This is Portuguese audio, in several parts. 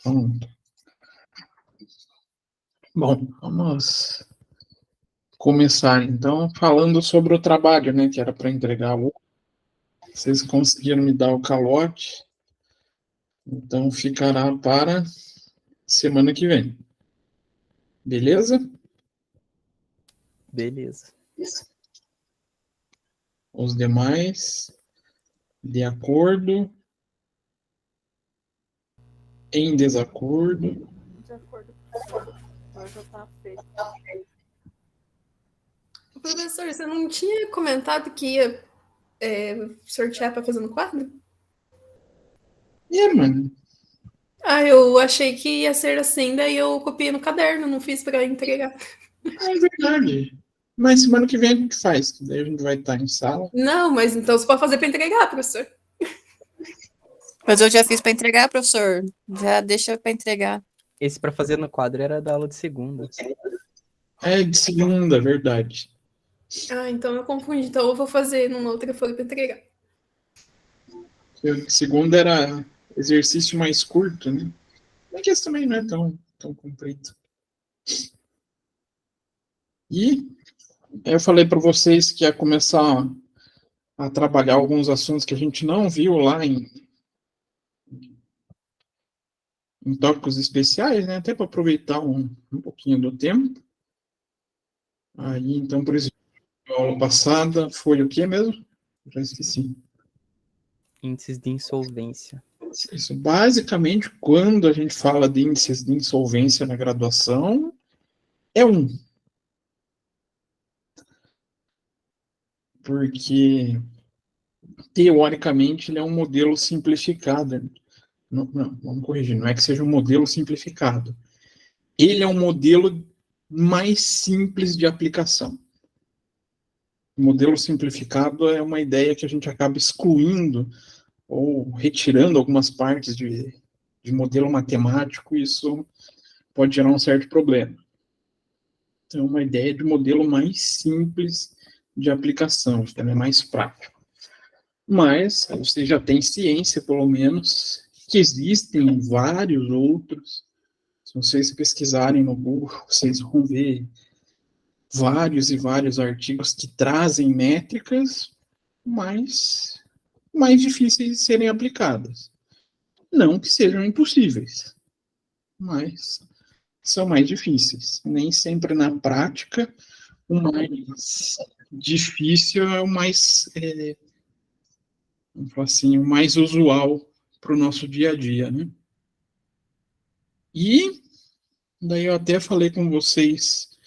Pronto. Bom, vamos começar então falando sobre o trabalho, né, que era para entregar hoje. Vocês conseguiram me dar o calote, então ficará para semana que vem. Beleza? Beleza. Os demais, de acordo, em desacordo. De acordo com o senhor. Agora já tá feito. Professor, você não tinha comentado que ia sortear para fazer no quadro? Mano. Eu achei que ia ser assim, daí eu copiei no caderno, não fiz para entregar. É verdade. Mas semana que vem a gente faz, daí a gente vai estar em sala. Não, mas então você pode fazer para entregar, professor. Mas eu já fiz para entregar, professor. Já deixa para entregar. Esse para fazer no quadro era da aula de segunda. É de segunda, verdade. Então eu confundi. Então eu vou fazer numa outra folha para entregar. Segunda era exercício mais curto, né? Mas que esse também não é tão comprido. E eu falei para vocês que ia começar a trabalhar alguns assuntos que a gente não viu lá em tópicos especiais, né? Até para aproveitar um pouquinho do tempo. Aí, então, por exemplo, a aula passada foi o que mesmo? Já esqueci. Índices de insolvência. Isso, basicamente, quando a gente fala de índices de insolvência na graduação, é um. Porque, teoricamente, ele é um modelo simplificado. Não, vamos corrigir, não é que seja um modelo simplificado. Ele é um modelo mais simples de aplicação. O modelo simplificado é uma ideia que a gente acaba excluindo ou retirando algumas partes de modelo matemático, e isso pode gerar um certo problema. Então, é uma ideia de modelo mais simples de aplicação, isso também é mais prático. Mas você já tem ciência, pelo menos, que existem vários outros. Se vocês pesquisarem no Google, vocês vão ver vários e vários artigos que trazem métricas mais difíceis de serem aplicadas. Não que sejam impossíveis, mas são mais difíceis. Nem sempre na prática o mais difícil é o mais, vamos falar assim, o mais usual para o nosso dia a dia, né? E daí eu até falei com vocês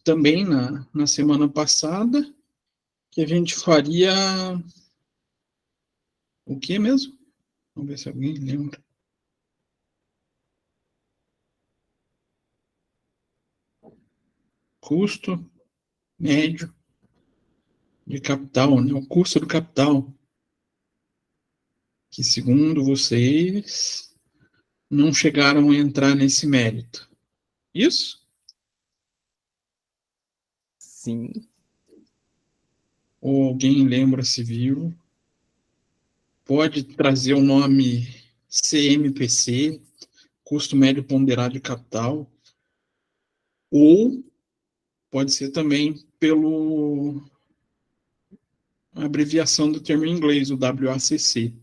também na semana passada que a gente faria o que mesmo? Vamos ver se alguém lembra. Custo médio de capital, né? O custo do capital. Que, segundo vocês, não chegaram a entrar nesse mérito. Isso? Sim. Ou alguém lembra se viu? Pode trazer o nome CMPC, custo médio ponderado de capital, ou pode ser também pelo abreviação do termo em inglês, o WACC.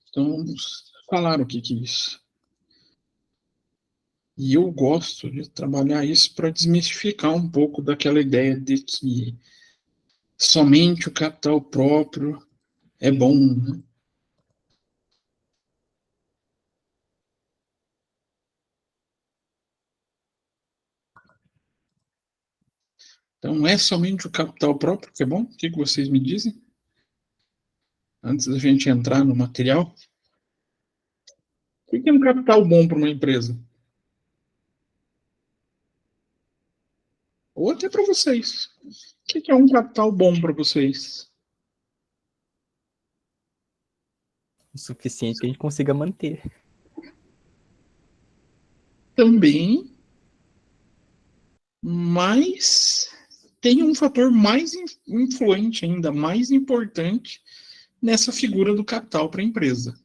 Então, vamos falar o que é isso. E eu gosto de trabalhar isso para desmistificar um pouco daquela ideia de que somente o capital próprio é bom, né? Então, é somente o capital próprio que é bom? O que vocês me dizem? Antes da gente entrar no material. O que é um capital bom para uma empresa? Ou até para vocês. O que é um capital bom para vocês? O suficiente que a gente consiga manter. Também, mas tem um fator mais influente ainda, mais importante nessa figura do capital para a empresa.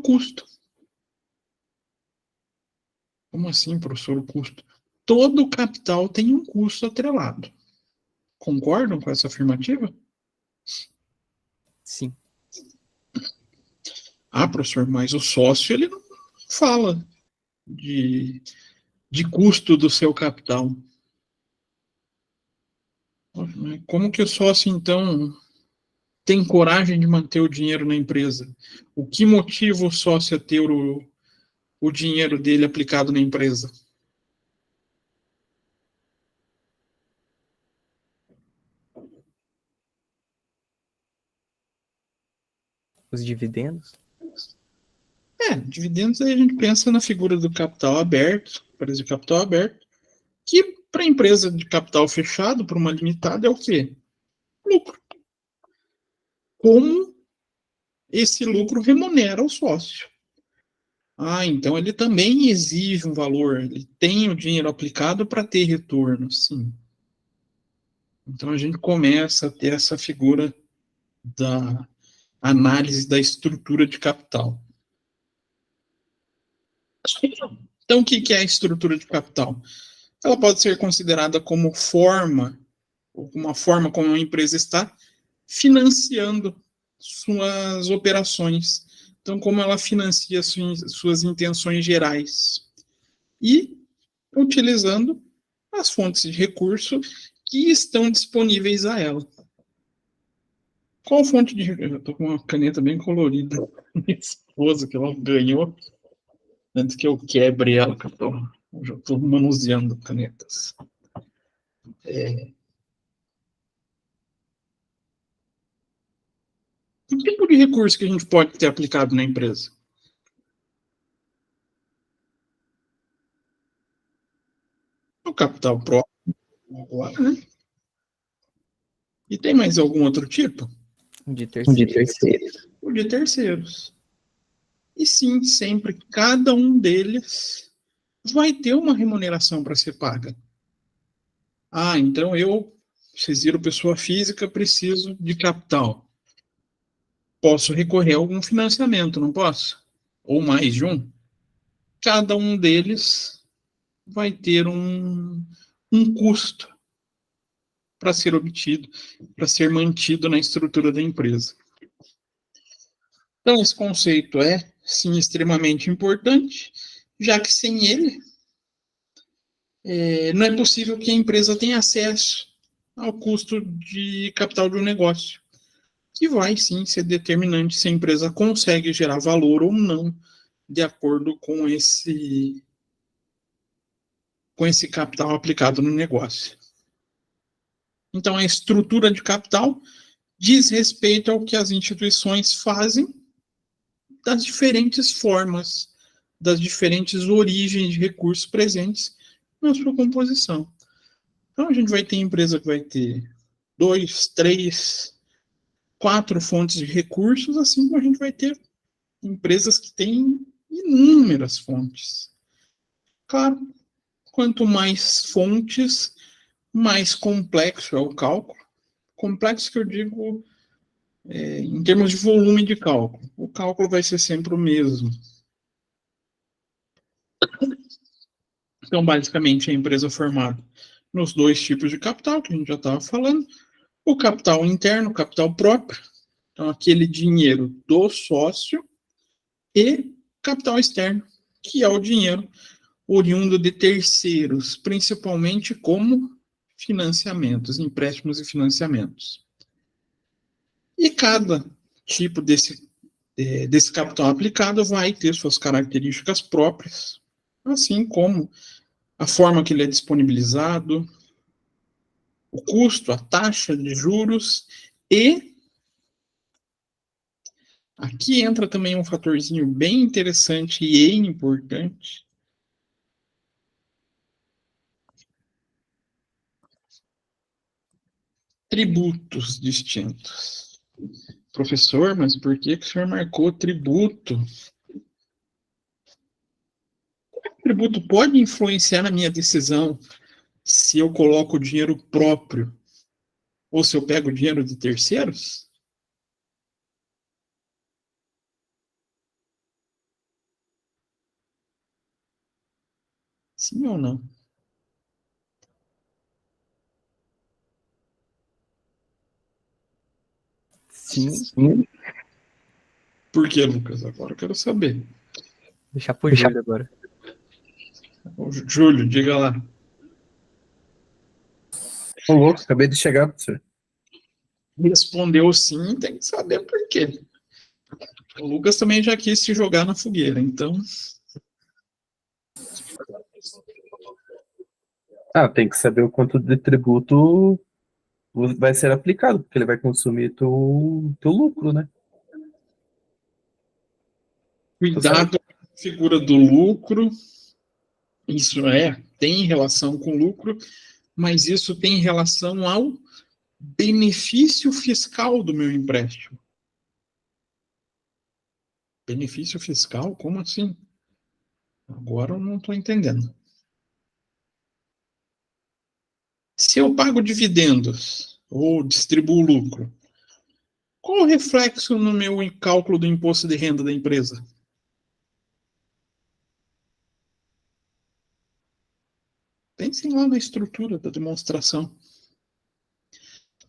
custo. Como assim, professor, o custo? Todo capital tem um custo atrelado. Concordam com essa afirmativa? Sim. Ah, professor, mas o sócio, ele não fala de custo do seu capital. Como que o sócio, então, tem coragem de manter o dinheiro na empresa? O que motiva o sócio a ter o dinheiro dele aplicado na empresa? Os dividendos? Dividendos aí a gente pensa na figura do capital aberto, empresa de capital aberto, que para a empresa de capital fechado, para uma limitada, é o quê? Lucro. Como esse lucro remunera o sócio? Ah, então ele também exige um valor, ele tem o dinheiro aplicado para ter retorno, sim. Então a gente começa a ter essa figura da análise da estrutura de capital. Então o que é a estrutura de capital? Ela pode ser considerada como forma, ou uma forma como uma empresa está financiando suas operações. Então, como ela financia suas intenções gerais. E utilizando as fontes de recurso que estão disponíveis a ela. Qual fonte de recurso? Eu estou com uma caneta bem colorida. Minha esposa, que ela ganhou antes que eu quebre ela, que eu já estou manuseando canetas. Que tipo de recurso que a gente pode ter aplicado na empresa? O capital próprio, né? E tem mais algum outro tipo? De terceiro. O de terceiros. E sim, sempre cada um deles vai ter uma remuneração para ser paga. Ah, então eu, Cesiro pessoa física, preciso de capital. Posso recorrer a algum financiamento, não posso? Ou mais de um? Cada um deles vai ter um custo para ser obtido, para ser mantido na estrutura da empresa. Então, esse conceito é, sim, extremamente importante, já que sem ele, não é possível que a empresa tenha acesso ao custo de capital de um negócio, que vai, sim, ser determinante se a empresa consegue gerar valor ou não, de acordo com esse capital aplicado no negócio. Então, a estrutura de capital diz respeito ao que as instituições fazem das diferentes formas, das diferentes origens de recursos presentes na sua composição. Então, a gente vai ter empresa que vai ter 2, 3, 4 fontes de recursos, assim como a gente vai ter empresas que têm inúmeras fontes. Claro, quanto mais fontes, mais complexo é o cálculo. Complexo que eu digo em termos de volume de cálculo. O cálculo vai ser sempre o mesmo. Então, basicamente, a empresa é formada nos dois tipos de capital, que a gente já estava falando. O capital interno, o capital próprio, então aquele dinheiro do sócio, e capital externo, que é o dinheiro oriundo de terceiros, principalmente como financiamentos, empréstimos e financiamentos. E cada tipo desse capital aplicado vai ter suas características próprias, assim como a forma que ele é disponibilizado, o custo, a taxa de juros e aqui entra também um fatorzinho bem interessante e importante. Tributos distintos. Professor, mas por que o senhor marcou tributo? O tributo pode influenciar na minha decisão se eu coloco dinheiro próprio ou se eu pego dinheiro de terceiros? Sim ou não? Sim, Por que, Lucas? Agora eu quero saber. deixar pro Júlio agora. Ô, Júlio, diga lá. Ô, louco, acabei de chegar, professor. Respondeu sim, tem que saber por quê. O Lucas também já quis se jogar na fogueira, então. Ah, tem que saber o quanto de tributo vai ser aplicado, porque ele vai consumir teu lucro, né? Cuidado com a figura do lucro. Isso tem relação com lucro, mas isso tem relação ao benefício fiscal do meu empréstimo. Benefício fiscal? Como assim? Agora eu não estou entendendo. Se eu pago dividendos ou distribuo lucro, qual o reflexo no meu cálculo do imposto de renda da empresa? Pensem lá na estrutura da demonstração.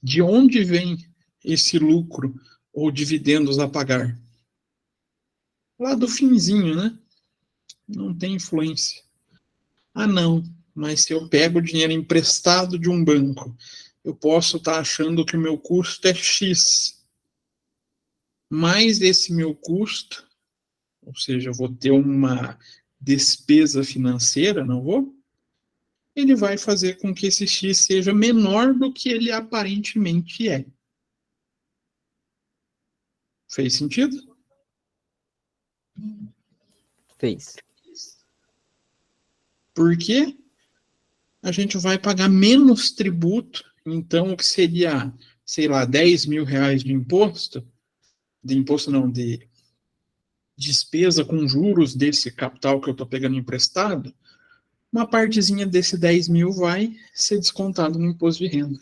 De onde vem esse lucro ou dividendos a pagar? Lá do finzinho, né? Não tem influência. Ah, não, mas se eu pego dinheiro emprestado de um banco, eu posso estar achando que o meu custo é X. Mais esse meu custo, ou seja, eu vou ter uma despesa financeira, não vou? Ele vai fazer com que esse X seja menor do que ele aparentemente é. Fez sentido? Fez. Porque a gente vai pagar menos tributo, então o que seria, sei lá, 10 mil reais de imposto não, de despesa com juros desse capital que eu estou pegando emprestado, uma partezinha desse 10 mil vai ser descontado no imposto de renda.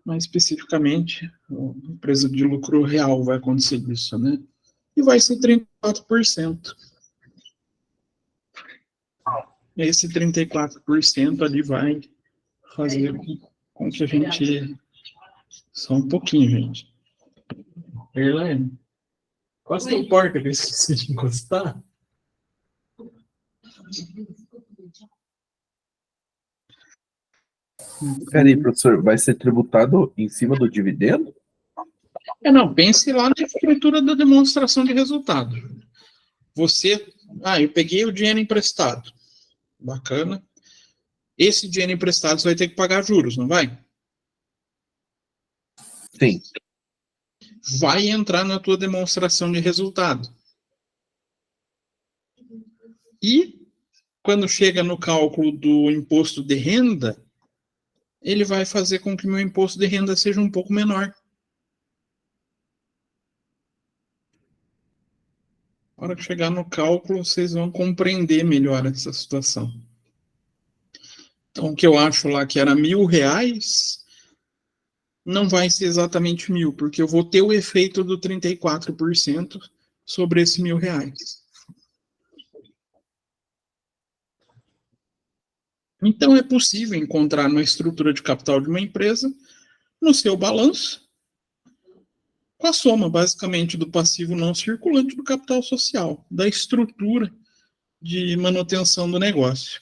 Mais especificamente, a empresa de lucro real vai acontecer isso, né? E vai ser 34%. Esse 34% ali vai fazer com que a gente... Só um pouquinho, gente. Erlane, quase não importa que eu esqueci de encostar. Peraí, professor, vai ser tributado em cima do dividendo? Não, pense lá na estrutura da demonstração de resultado. Eu peguei o dinheiro emprestado. Bacana. Esse dinheiro emprestado você vai ter que pagar juros, não vai? Sim. Vai entrar na tua demonstração de resultado. E quando chega no cálculo do imposto de renda, ele vai fazer com que meu imposto de renda seja um pouco menor. Na hora que chegar no cálculo, vocês vão compreender melhor essa situação. Então, o que eu acho lá que era R$ 1.000, não vai ser exatamente 1.000, porque eu vou ter o efeito do 34% sobre esse R$ 1.000. Então, é possível encontrar na estrutura de capital de uma empresa, no seu balanço, com a soma, basicamente, do passivo não circulante do capital social, da estrutura de manutenção do negócio.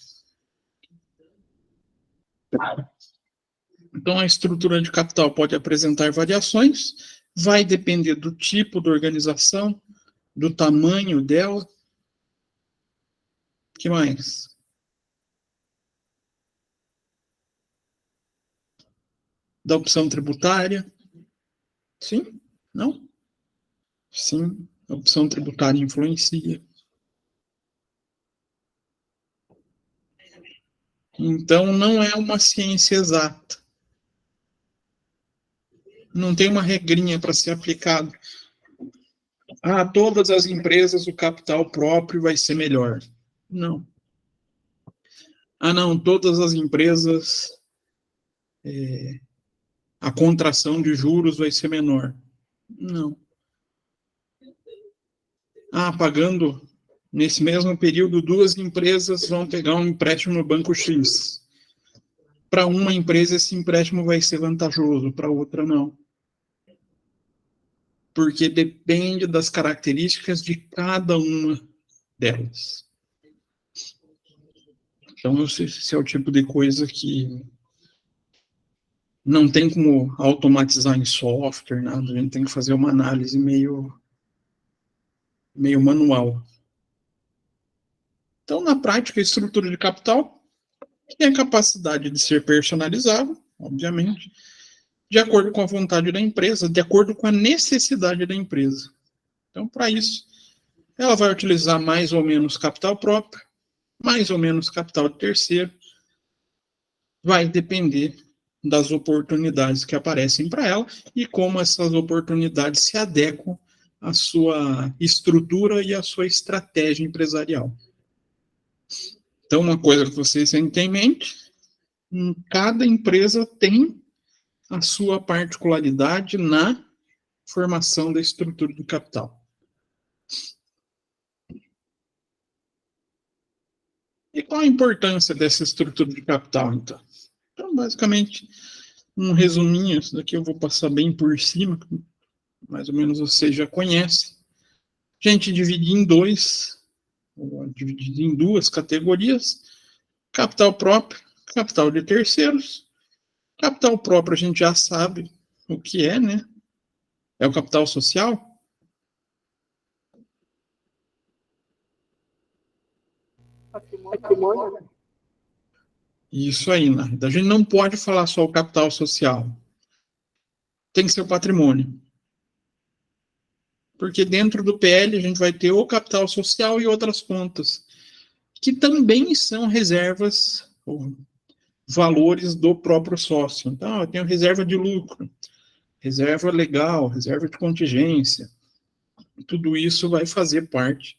Então, a estrutura de capital pode apresentar variações, vai depender do tipo da organização, do tamanho dela. O que mais? Da opção tributária. Sim? Não? Sim, a opção tributária influencia. Então, não é uma ciência exata. Não tem uma regrinha para ser aplicado. Todas as empresas, o capital próprio vai ser melhor. Não. Não, todas as empresas, a contração de juros vai ser menor. Não. Pagando nesse mesmo período, 2 empresas vão pegar um empréstimo no banco X. Para uma empresa, esse empréstimo vai ser vantajoso, para outra, não. Porque depende das características de cada uma delas. Então, esse é o tipo de coisa que não tem como automatizar em software, nada. A gente tem que fazer uma análise meio manual. Então, na prática, a estrutura de capital tem a capacidade de ser personalizável, obviamente, de acordo com a vontade da empresa, de acordo com a necessidade da empresa. Então, para isso, ela vai utilizar mais ou menos capital próprio, mais ou menos capital de terceiro, vai depender das oportunidades que aparecem para ela e como essas oportunidades se adequam à sua estrutura e à sua estratégia empresarial. Então, uma coisa que vocês têm que ter em mente, cada empresa tem a sua particularidade na formação da estrutura de capital. E qual a importância dessa estrutura de capital, então? Então, basicamente, um resuminho, isso daqui eu vou passar bem por cima, mais ou menos vocês já conhecem. A gente divide em duas categorias: capital próprio, capital de terceiros. Capital próprio a gente já sabe o que é, né? É o capital social. Patrimônio. Isso aí, né? A gente não pode falar só o capital social. Tem que ser o patrimônio. Porque dentro do PL a gente vai ter o capital social e outras contas, que também são reservas, ou valores do próprio sócio. Então, eu tenho reserva de lucro, reserva legal, reserva de contingência. Tudo isso vai fazer parte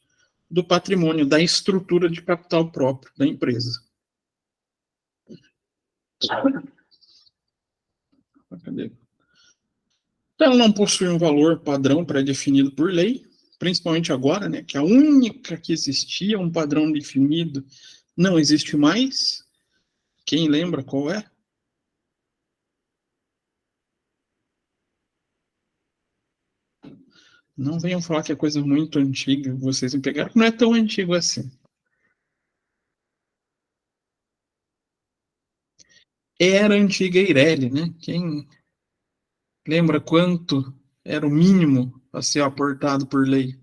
do patrimônio, da estrutura de capital próprio da empresa. Cadê? Então, ela não possui um valor padrão pré-definido por lei, principalmente agora, né, que a única que existia, um padrão definido, não existe mais. Quem lembra qual é? Não venham falar que é coisa muito antiga, vocês me pegaram, não é tão antigo assim. Era a antiga Eireli, né? Quem lembra quanto era o mínimo a ser aportado por lei?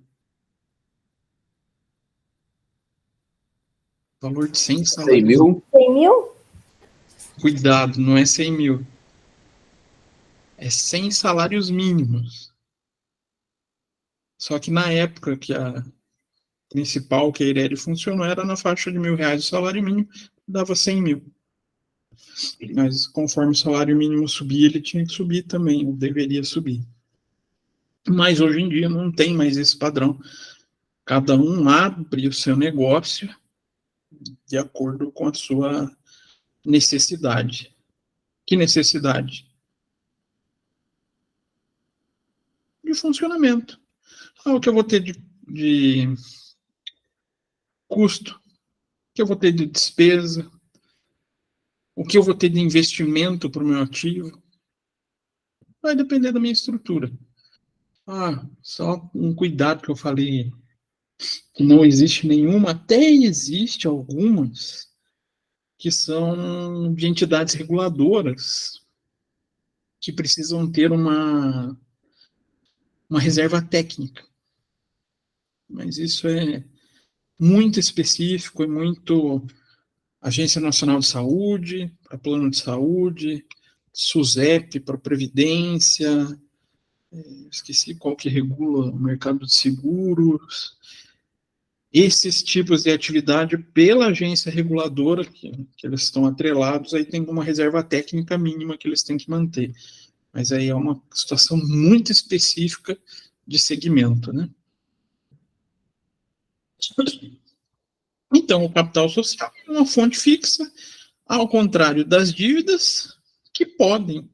Valor de 100 100 salários. mil? 100 mil? Cuidado, não é 100 mil. É 100 salários mínimos. Só que na época que a principal, que a Eireli funcionou, era na faixa de R$1.000 o salário mínimo, dava 100 mil. Mas conforme o salário mínimo subia, ele tinha que subir também, ou deveria subir. Mas hoje em dia não tem mais esse padrão. Cada um abre o seu negócio de acordo com a sua necessidade. Que necessidade? De funcionamento. O que eu vou ter de custo? O que eu vou ter de despesa? O que eu vou ter de investimento para o meu ativo? Vai depender da minha estrutura. Só um cuidado que eu falei, que não existe nenhuma, até existe algumas, que são de entidades reguladoras, que precisam ter uma reserva técnica. Mas isso é muito específico, é muito Agência Nacional de Saúde, para plano de saúde, SUSEP para previdência, esqueci qual que regula o mercado de seguros. Esses tipos de atividade, pela agência reguladora, que eles estão atrelados, aí tem uma reserva técnica mínima que eles têm que manter. Mas aí é uma situação muito específica de segmento, né? Então, o capital social é uma fonte fixa, ao contrário das dívidas, que podem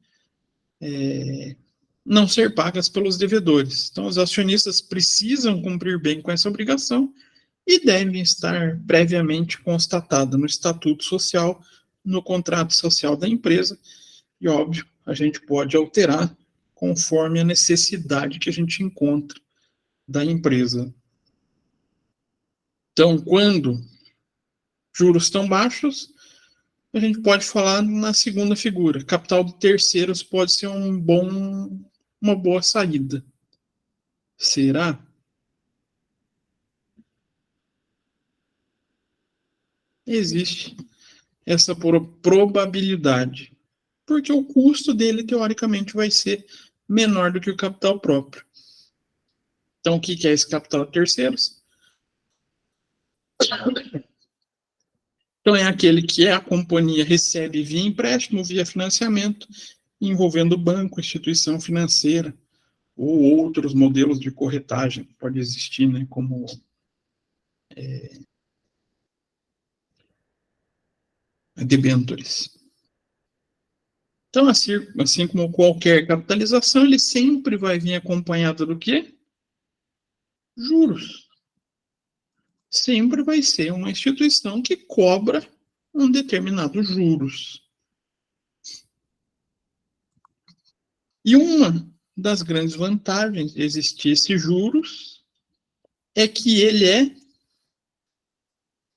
não ser pagas pelos devedores. Então, os acionistas precisam cumprir bem com essa obrigação e deve estar previamente constatada no estatuto social, no contrato social da empresa, e, óbvio, a gente pode alterar conforme a necessidade que a gente encontra da empresa. Então, quando juros estão baixos, a gente pode falar na segunda figura. Capital de terceiros pode ser uma boa saída. Será? Existe essa probabilidade, porque o custo dele, teoricamente, vai ser menor do que o capital próprio. Então, o que é esse capital de terceiros? Então, é aquele que a companhia recebe via empréstimo, via financiamento, envolvendo banco, instituição financeira, ou outros modelos de corretagem que pode existir, né, como debêntures. Então, assim como qualquer capitalização, ele sempre vai vir acompanhado do quê? Juros. Sempre vai ser uma instituição que cobra um determinado juros. E uma das grandes vantagens de existir esses juros é que ele é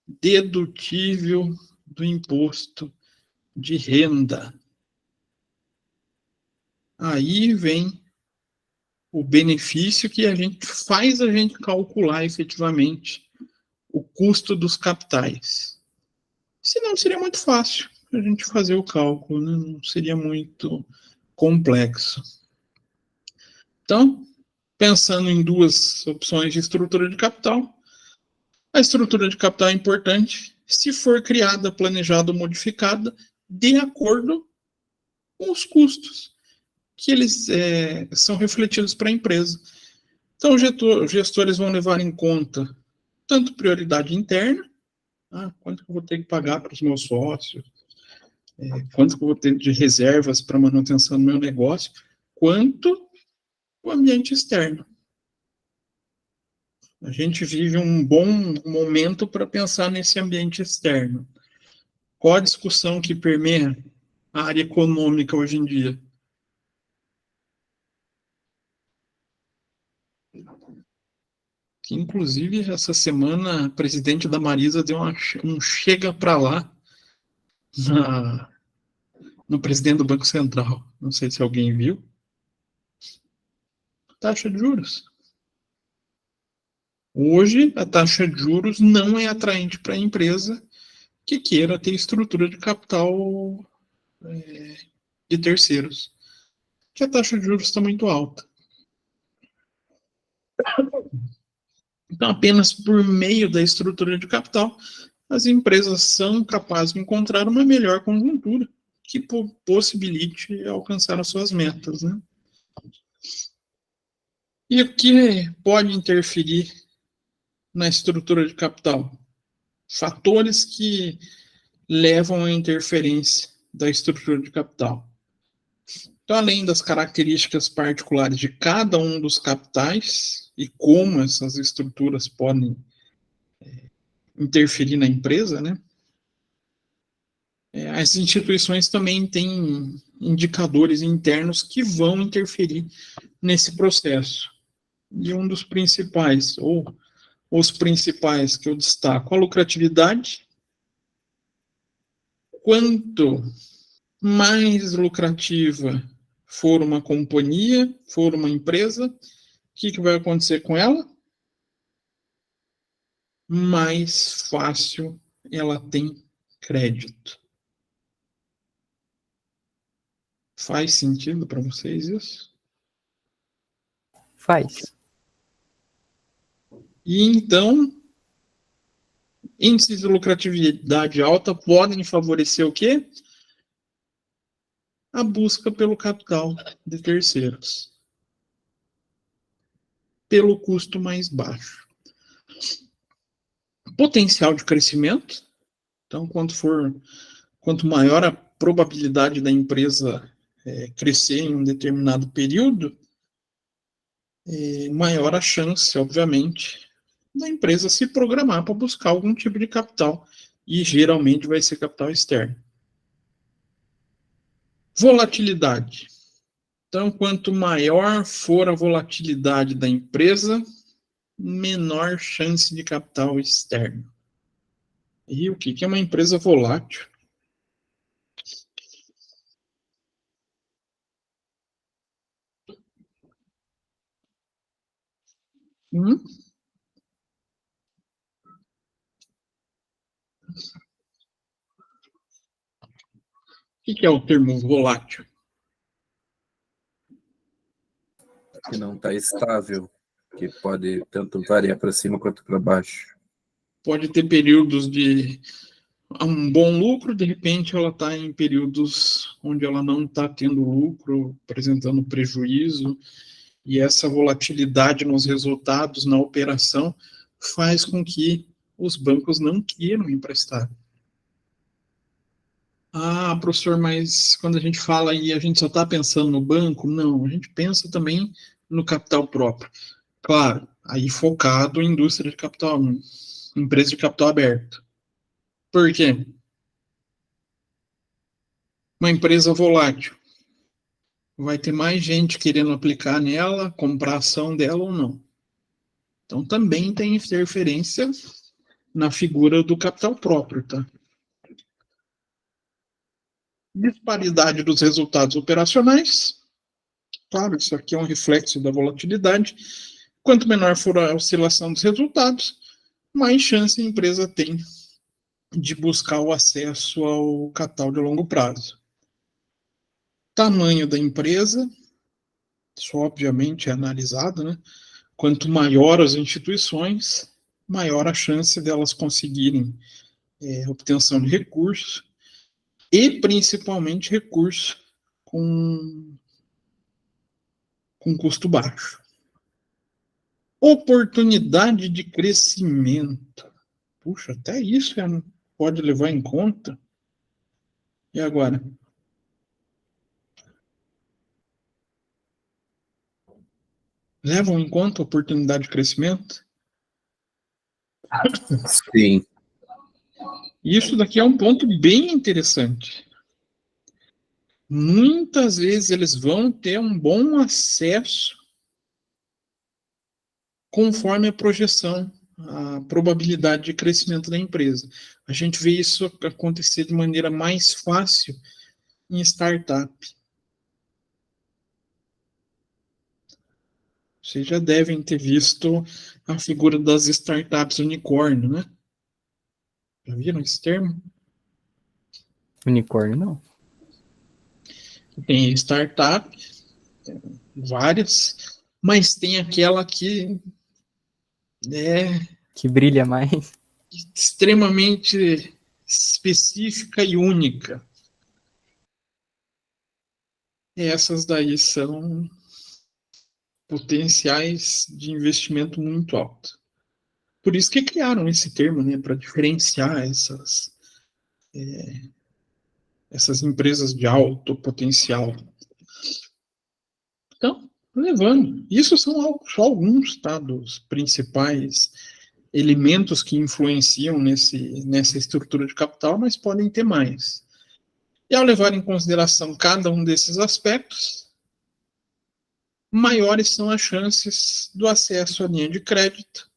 dedutível do imposto de renda. Aí vem o benefício que a gente calcular efetivamente o custo dos capitais. Senão seria muito fácil a gente fazer o cálculo, né? Não seria muito complexo. Então, pensando em duas opções de estrutura de capital, a estrutura de capital é importante se for criada, planejada ou modificada de acordo com os custos que eles são refletidos para a empresa. Então, os gestores vão levar em conta tanto prioridade interna, quanto que eu vou ter que pagar para os meus sócios, quanto que eu vou ter de reservas para manutenção do meu negócio, quanto o ambiente externo. A gente vive um bom momento para pensar nesse ambiente externo. Qual a discussão que permeia a área econômica hoje em dia? Que, inclusive, essa semana, a presidente da Marisa deu um chega para lá no presidente do Banco Central. Não sei se alguém viu. Taxa de juros. Hoje, a taxa de juros não é atraente para a empresa que queira ter estrutura de capital de terceiros. Que a taxa de juros está muito alta. Então, apenas por meio da estrutura de capital, as empresas são capazes de encontrar uma melhor conjuntura que possibilite alcançar as suas metas, né? E o que pode interferir na estrutura de capital? Fatores que levam à interferência da estrutura de capital. Então, além das características particulares de cada um dos capitais e como essas estruturas podem interferir na empresa, né? As instituições também têm indicadores internos que vão interferir nesse processo. E um dos principais, ou os principais que eu destaco, a lucratividade. Quanto mais lucrativa for uma companhia, for uma empresa, o que vai acontecer com ela? Mais fácil ela tem crédito. Faz sentido para vocês isso? Faz. E então, índices de lucratividade alta podem favorecer o quê? A busca pelo capital de terceiros. Pelo custo mais baixo. Potencial de crescimento. Então, quanto maior a probabilidade da empresa crescer em um determinado período, maior a chance, obviamente, da empresa se programar para buscar algum tipo de capital, e geralmente vai ser capital externo. Volatilidade. Então, quanto maior for a volatilidade da empresa, menor chance de capital externo. E o que é uma empresa volátil? O que é o termo volátil? Que não está estável, que pode tanto variar para cima quanto para baixo. Pode ter períodos de um bom lucro, de repente ela está em períodos onde ela não está tendo lucro, apresentando prejuízo, e essa volatilidade nos resultados, na operação, faz com que os bancos não queiram emprestar. Ah, professor, mas quando a gente fala aí, a gente só está pensando no banco? Não, a gente pensa também no capital próprio. Claro, aí focado em indústria de capital, empresa de capital aberto. Por quê? Uma empresa volátil. Vai ter mais gente querendo aplicar nela, comprar ação dela ou não. Então também tem interferência na figura do capital próprio, tá? Disparidade dos resultados operacionais. Claro, isso aqui é um reflexo da volatilidade. Quanto menor for a oscilação dos resultados, mais chance a empresa tem de buscar o acesso ao capital de longo prazo. Tamanho da empresa, isso obviamente é analisado, né? Quanto maior as instituições, maior a chance delas conseguirem obtenção de recursos, e principalmente recursos com custo baixo. Oportunidade de crescimento. Puxa, até isso pode levar em conta. E agora? Levam em conta a oportunidade de crescimento? Sim. Isso daqui é um ponto bem interessante. Muitas vezes eles vão ter um bom acesso conforme a projeção, a probabilidade de crescimento da empresa. A gente vê isso acontecer de maneira mais fácil em startup. Vocês já devem ter visto a figura das startups unicórnio, né? Já viram esse termo? Unicórnio, não. Tem startup, várias, mas tem aquela que é Que brilha mais. extremamente específica e única. E essas daí são potenciais de investimento muito alto. Por isso que criaram esse termo, né, para diferenciar essas empresas de alto potencial. Então, levando. Isso são só alguns, tá, dos principais elementos que influenciam nessa estrutura de capital, mas podem ter mais. E ao levar em consideração cada um desses aspectos, maiores são as chances do acesso à linha de crédito,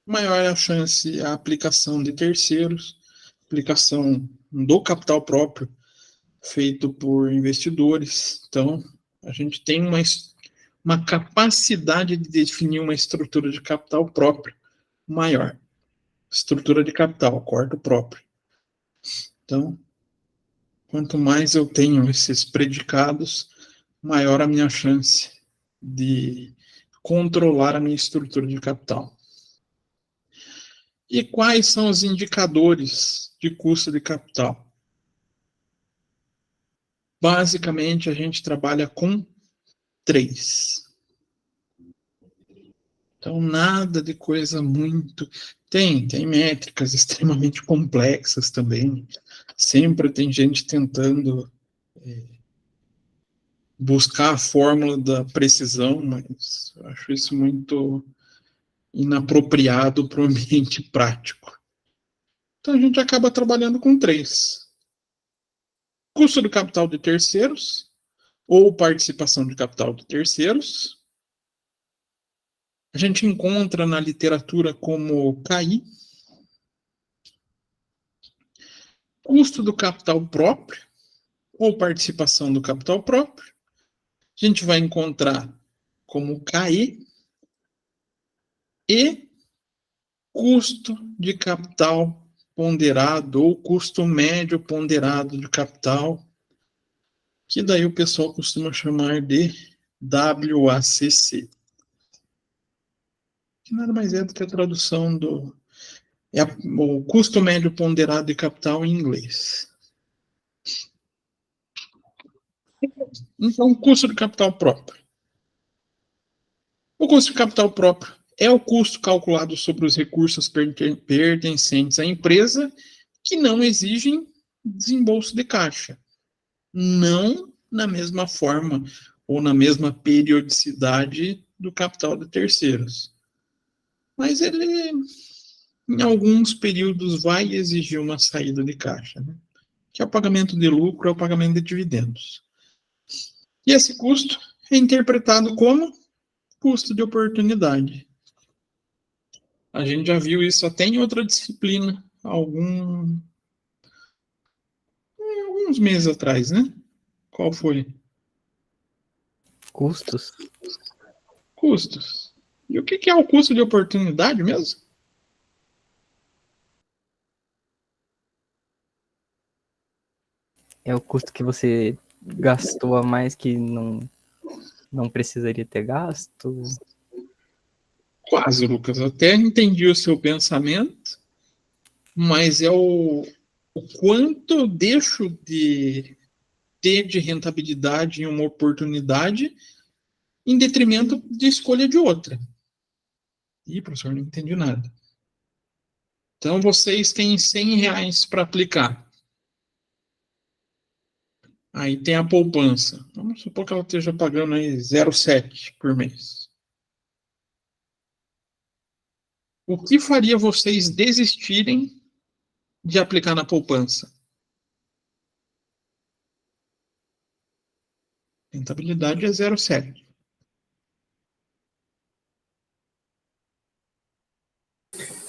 maior é a chance a aplicação de terceiros, aplicação do capital próprio feito por investidores. Então, a gente tem uma capacidade de definir uma estrutura de capital próprio maior. Estrutura de capital, quarto próprio. Então, quanto mais eu tenho esses predicados, maior a minha chance de controlar a minha estrutura de capital. E quais são os indicadores de custo de capital? Basicamente, a gente trabalha com 3. Então, nada de coisa muito... Tem métricas extremamente complexas também. Sempre tem gente tentando buscar a fórmula da precisão, mas eu acho isso muito inapropriado para o ambiente prático. Então, a gente acaba trabalhando com 3. Custo do capital de terceiros, ou participação de capital de terceiros. A gente encontra na literatura como CAI. Custo do capital próprio, ou participação do capital próprio. A gente vai encontrar como CAE e custo de capital ponderado, ou custo médio ponderado de capital, que daí o pessoal costuma chamar de WACC. Que nada mais é do que a tradução do... o custo médio ponderado de capital em inglês. Então, custo de capital próprio. O custo de capital próprio é o custo calculado sobre os recursos pertencentes à empresa que não exigem desembolso de caixa. Não na mesma forma ou na mesma periodicidade do capital de terceiros. Mas ele, em alguns períodos, vai exigir uma saída de caixa, né? Que é o pagamento de lucro, é o pagamento de dividendos. E esse custo é interpretado como custo de oportunidade. A gente já viu isso até em outra disciplina, alguns meses atrás, né? Qual foi? Custos? Custos. E o que é o custo de oportunidade mesmo? É o custo que você gastou a mais que não precisaria ter gasto? Quase, Lucas. Até entendi o seu pensamento, mas é o quanto eu deixo de ter de rentabilidade em uma oportunidade em detrimento de escolha de outra. Ih, professor, não entendi nada. Então, vocês têm R$100 para aplicar. Aí tem a poupança. Vamos supor que ela esteja pagando aí 0,7 por mês. O que faria vocês desistirem de aplicar na poupança? Rentabilidade é 0,7.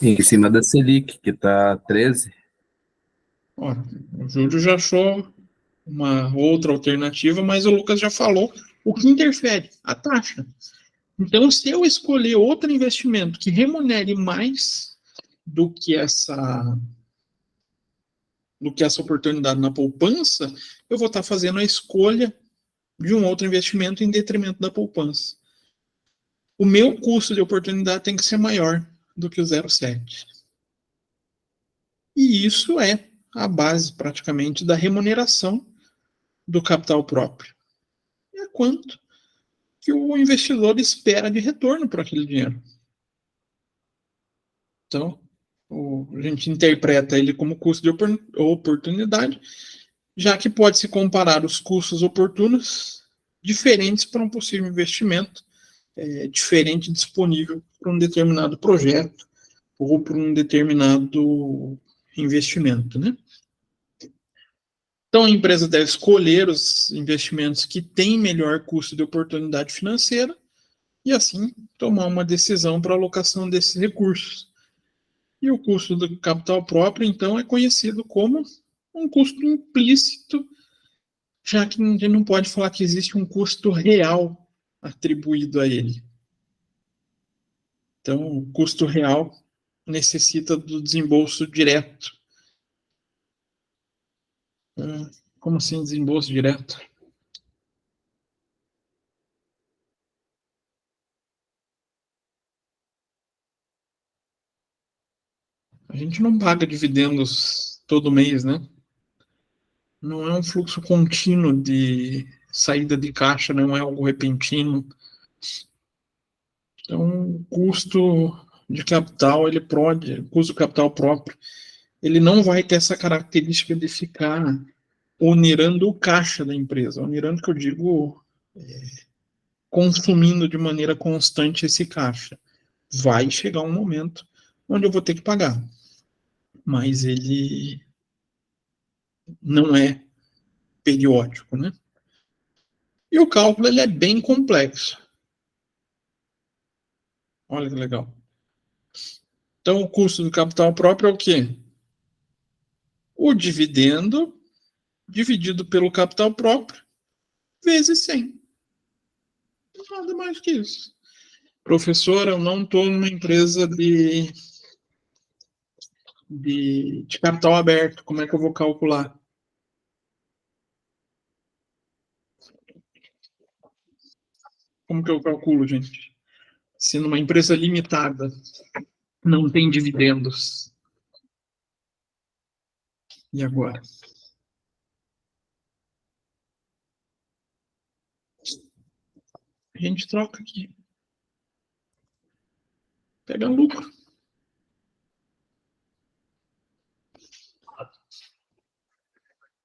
Em cima da Selic, que está 13. Ó, o Júlio já achou uma outra alternativa, mas o Lucas já falou o que interfere, a taxa. Então, se eu escolher outro investimento que remunere mais do que essa oportunidade na poupança, eu vou estar fazendo a escolha de um outro investimento em detrimento da poupança. O meu custo de oportunidade tem que ser maior do que o 0,7. E isso é a base, praticamente, da remuneração do capital próprio. É quanto que o investidor espera de retorno por aquele dinheiro. Então, a gente interpreta ele como custo de oportunidade, já que pode-se comparar os custos oportunos diferentes para um possível investimento, diferente disponível para um determinado projeto ou para um determinado investimento, né? Então, a empresa deve escolher os investimentos que têm melhor custo de oportunidade financeira e, assim, tomar uma decisão para a alocação desses recursos. E o custo do capital próprio, então, é conhecido como um custo implícito, já que a gente não pode falar que existe um custo real atribuído a ele. Então, o custo real necessita do desembolso direto. Como assim, desembolso direto? A gente não paga dividendos todo mês, né? Não é um fluxo contínuo de saída de caixa, não é algo repentino. Então, o custo de capital, custo do capital próprio, ele não vai ter essa característica de ficar onerando o caixa da empresa. Onerando, que eu digo, consumindo de maneira constante esse caixa. vai chegar um momento onde eu vou ter que pagar. Mas ele não é periódico, né? E o cálculo ele é bem complexo. Olha que legal. Então, o custo do capital próprio é o quê? O dividendo dividido pelo capital próprio vezes 100. Nada mais que isso. Professor, eu não estou numa empresa de capital aberto. Como é que eu vou calcular? Como que eu calculo, gente? Se numa empresa limitada não tem dividendos. E agora? A gente troca aqui. Pega lucro.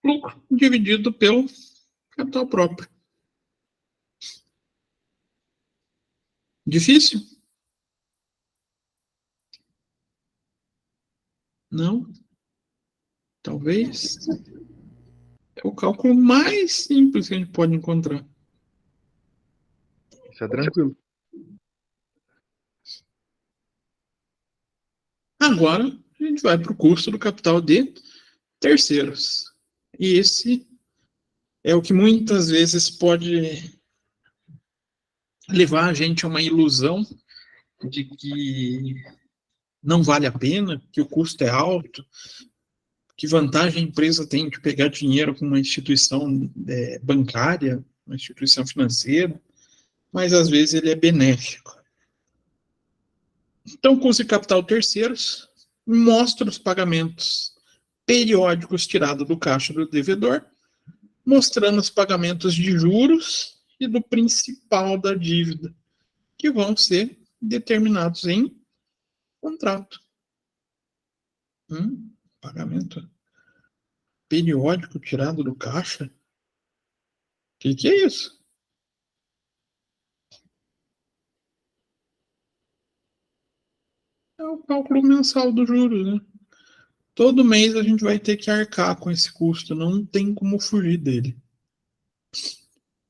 Lucro dividido pelo capital próprio. Difícil? Não? Talvez. É o cálculo mais simples que a gente pode encontrar. Isso é tranquilo. Agora, a gente vai para o custo do capital de terceiros. E esse é o que muitas vezes pode levar a gente a uma ilusão de que não vale a pena, que o custo é alto, que vantagem a empresa tem de pegar dinheiro com uma instituição bancária, uma instituição financeira, mas às vezes ele é benéfico. Então, o custo de capital terceiros mostra os pagamentos periódicos tirados do caixa do devedor, mostrando os pagamentos de juros e do principal da dívida, que vão ser determinados em contrato. Pagamento periódico tirado do caixa? O que é isso? É o cálculo mensal dos juros, né? Todo mês a gente vai ter que arcar com esse custo, não tem como fugir dele.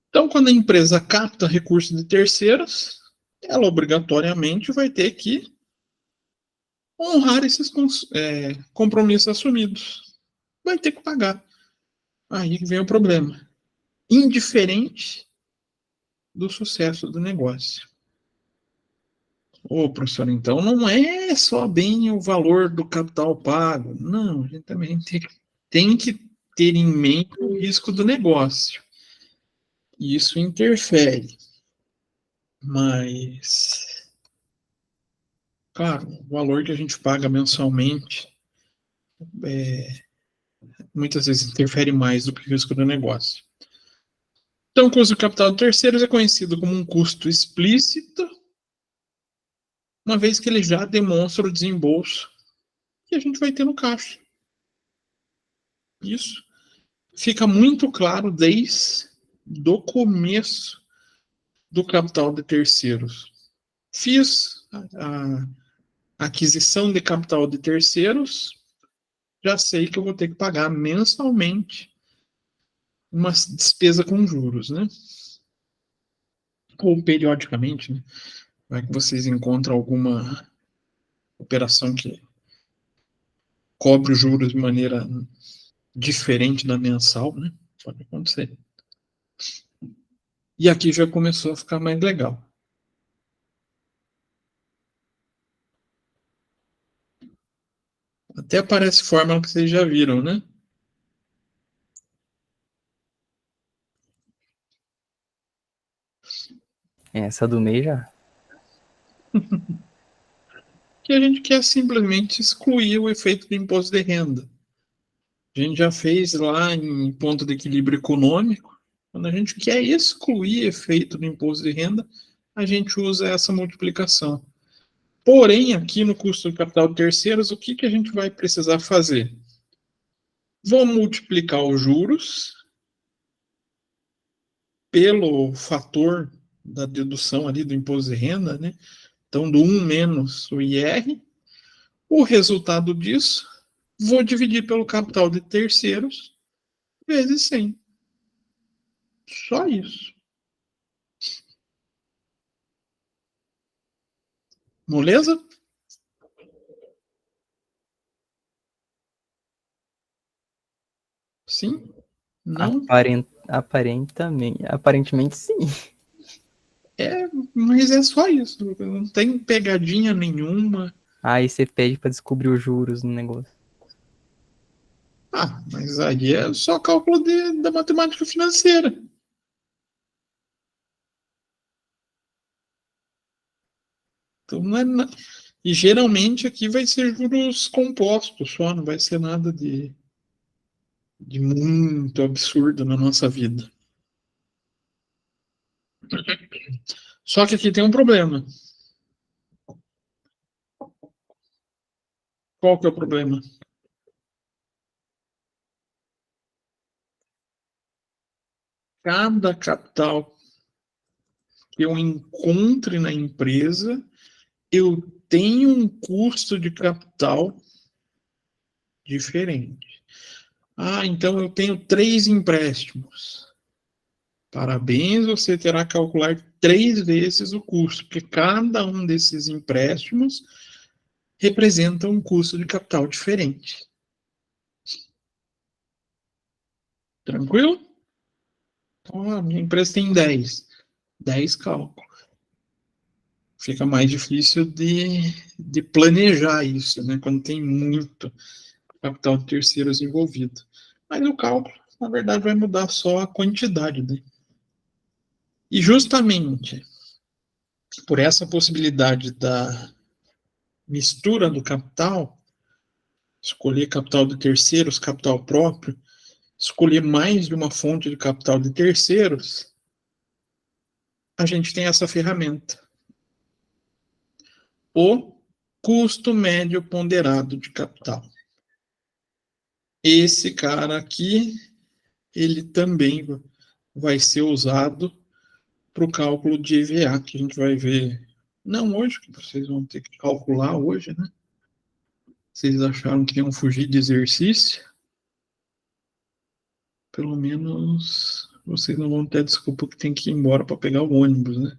Então, quando a empresa capta recursos de terceiros, ela obrigatoriamente vai ter que honrar esses compromissos assumidos. Vai ter que pagar. Aí vem o problema. Indiferente do sucesso do negócio. Ô, professor, então não é só bem o valor do capital pago. Não, a gente também tem que ter em mente o risco do negócio. Isso interfere. Mas, claro, o valor que a gente paga mensalmente muitas vezes interfere mais do que o risco do negócio. Então, o custo do capital de terceiros é conhecido como um custo explícito, uma vez que ele já demonstra o desembolso que a gente vai ter no caixa. Isso fica muito claro desde o começo do capital de terceiros. Fiz a aquisição de capital de terceiros, já sei que eu vou ter que pagar mensalmente uma despesa com juros, né? Ou periodicamente, né? Vai que vocês encontram alguma operação que cobre os juros de maneira diferente da mensal, né? Pode acontecer. E aqui já começou a ficar mais legal. Até aparece fórmula que vocês já viram, né? Essa do MEI já. Que a gente quer simplesmente excluir o efeito do imposto de renda. A gente já fez lá em ponto de equilíbrio econômico. Quando a gente quer excluir efeito do imposto de renda, a gente usa essa multiplicação. Porém, aqui no custo do capital de terceiros, o que a gente vai precisar fazer? Vou multiplicar os juros pelo fator da dedução ali do imposto de renda, né? Então, do 1 menos o IR, o resultado disso, vou dividir pelo capital de terceiros, vezes 100. Só isso. Moleza? Sim? Não? Aparentemente sim. Mas é só isso. Não tem pegadinha nenhuma. Aí você pede pra descobrir os juros no negócio. Ah, mas aí é só cálculo da matemática financeira. Então não é E geralmente aqui vai ser juros compostos só, não vai ser nada de muito absurdo na nossa vida. Só que aqui tem um problema. Qual que é o problema? Cada capital que eu encontre na empresa, eu tenho um custo de capital diferente. Ah, então eu tenho 3 empréstimos. Parabéns, você terá que calcular 3 vezes o custo, porque cada um desses empréstimos representa um custo de capital diferente. Tranquilo? Então, a minha empresa tem 10. 10 cálculos. Fica mais difícil de planejar isso, né? Quando tem muito capital de terceiros envolvido. Mas o cálculo, na verdade, vai mudar só a quantidade, né? E justamente por essa possibilidade da mistura do capital, escolher capital de terceiros, capital próprio, escolher mais de uma fonte de capital de terceiros, a gente tem essa ferramenta. O custo médio ponderado de capital. Esse cara aqui, ele também vai ser usado para o cálculo de EVA, que a gente vai ver, não hoje, que vocês vão ter que calcular hoje, né? Vocês acharam que iam fugir de exercício? Pelo menos vocês não vão ter desculpa que tem que ir embora para pegar o ônibus, né?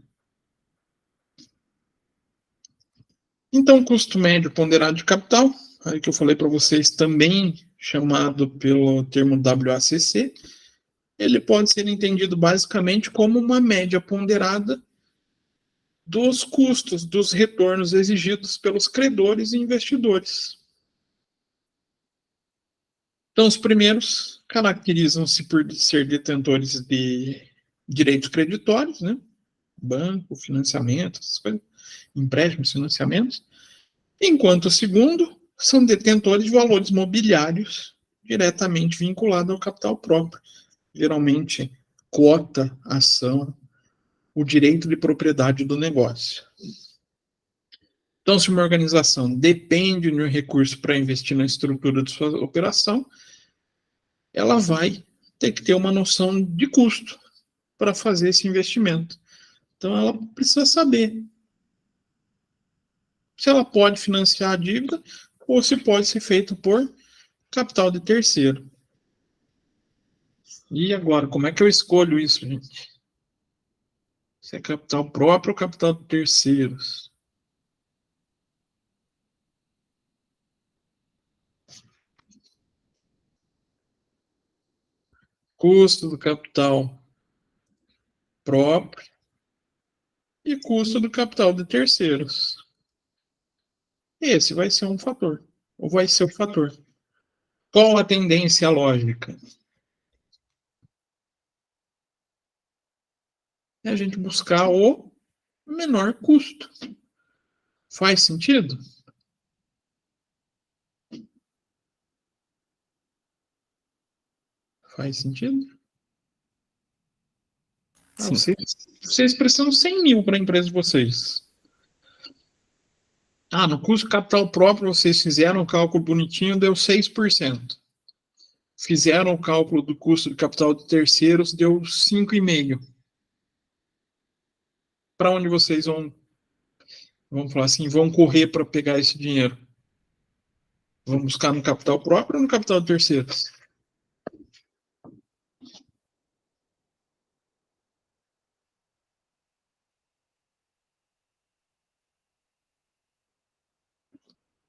Então, custo médio ponderado de capital, aí que eu falei para vocês, também chamado pelo termo WACC, ele pode ser entendido basicamente como uma média ponderada dos custos, dos retornos exigidos pelos credores e investidores. Então, os primeiros caracterizam-se por ser detentores de direitos creditórios, né? Banco, financiamento, essas coisas, empréstimos, financiamentos, enquanto o segundo são detentores de valores mobiliários diretamente vinculados ao capital próprio, geralmente cota, ação, o direito de propriedade do negócio. Então, se uma organização depende de um recurso para investir na estrutura de sua operação, ela vai ter que ter uma noção de custo para fazer esse investimento. Então, ela precisa saber se ela pode financiar a dívida ou se pode ser feito por capital de terceiro. E agora, como é que eu escolho isso, gente? Se é capital próprio ou capital de terceiros? Custo do capital próprio e custo do capital de terceiros. Esse vai ser um fator, ou vai ser o fator. Qual a tendência lógica? É a gente buscar o menor custo. Faz sentido? Faz sentido? Ah, vocês precisam 100 mil para a empresa de vocês. Ah, no custo capital próprio vocês fizeram o cálculo bonitinho, deu 6%. Fizeram o cálculo do custo de capital de terceiros, deu 5,5%. Para onde vocês Vamos falar assim, vão correr para pegar esse dinheiro. Vão buscar no capital próprio ou no capital de terceiros?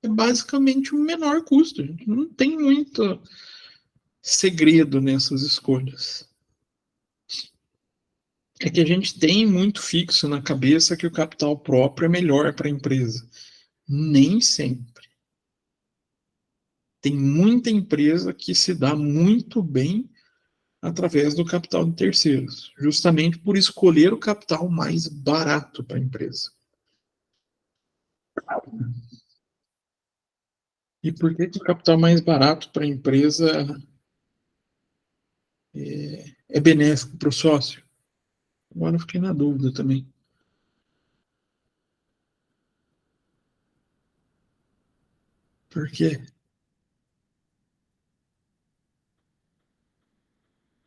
É basicamente o menor custo. Gente. Não tem muito segredo nessas escolhas. É que a gente tem muito fixo na cabeça que o capital próprio é melhor para a empresa. Nem sempre. Tem muita empresa que se dá muito bem através do capital de terceiros, justamente por escolher o capital mais barato para a empresa. E por que o capital mais barato para a empresa é benéfico para o sócio? Agora eu fiquei na dúvida também. Por quê?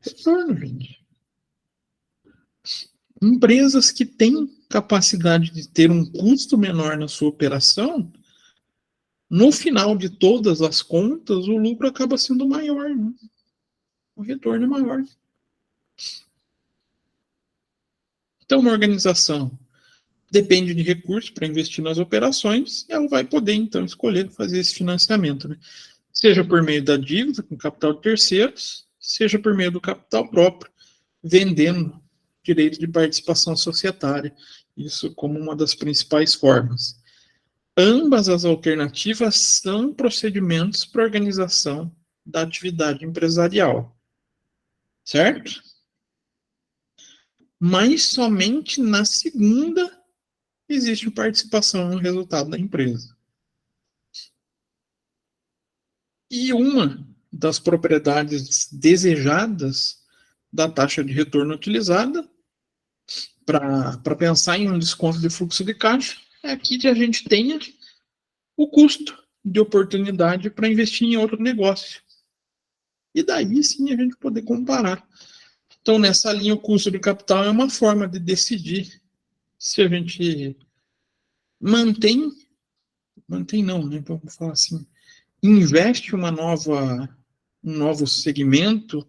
Retorno, gente. Empresas que têm capacidade de ter um custo menor na sua operação, no final de todas as contas, o lucro acaba sendo maior. Né? O retorno é maior. Então, uma organização depende de recursos para investir nas operações, ela vai poder, então, escolher fazer esse financiamento. Né? Seja por meio da dívida, com capital de terceiros, seja por meio do capital próprio, vendendo direito de participação societária. Isso como uma das principais formas. Ambas as alternativas são procedimentos para organização da atividade empresarial. Certo? Mas somente na segunda existe participação no resultado da empresa. E uma das propriedades desejadas da taxa de retorno utilizada para pensar em um desconto de fluxo de caixa é aqui que a gente tenha o custo de oportunidade para investir em outro negócio. E daí sim a gente poder comparar. Então, nessa linha, o custo de capital é uma forma de decidir se a gente mantém não, né? Vamos falar assim, investe um novo segmento,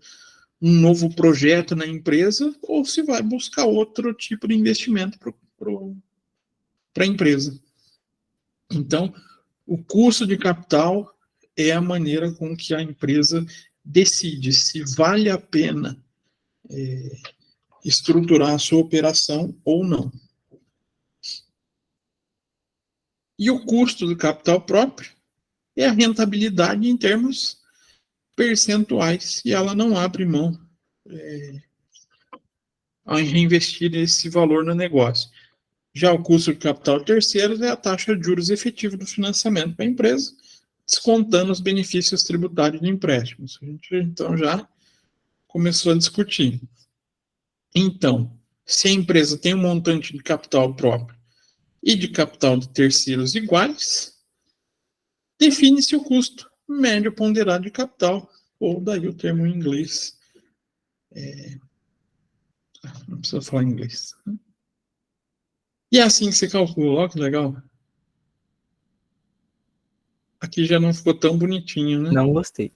um novo projeto na empresa, ou se vai buscar outro tipo de investimento para a empresa. Então, o custo de capital é a maneira com que a empresa decide se vale a pena estruturar a sua operação ou não. E o custo do capital próprio é a rentabilidade em termos percentuais, e ela não abre mão ao reinvestir esse valor no negócio. Já o custo de capital de terceiros é a taxa de juros efetiva do financiamento para a empresa, descontando os benefícios tributários do empréstimo. A gente, então, já começou a discutir. Então, se a empresa tem um montante de capital próprio e de capital de terceiros iguais, define-se o custo médio ponderado de capital, ou daí o termo em inglês. Não precisa falar em inglês. E é assim que você calcula, olha que legal. Aqui já não ficou tão bonitinho, né? Não gostei.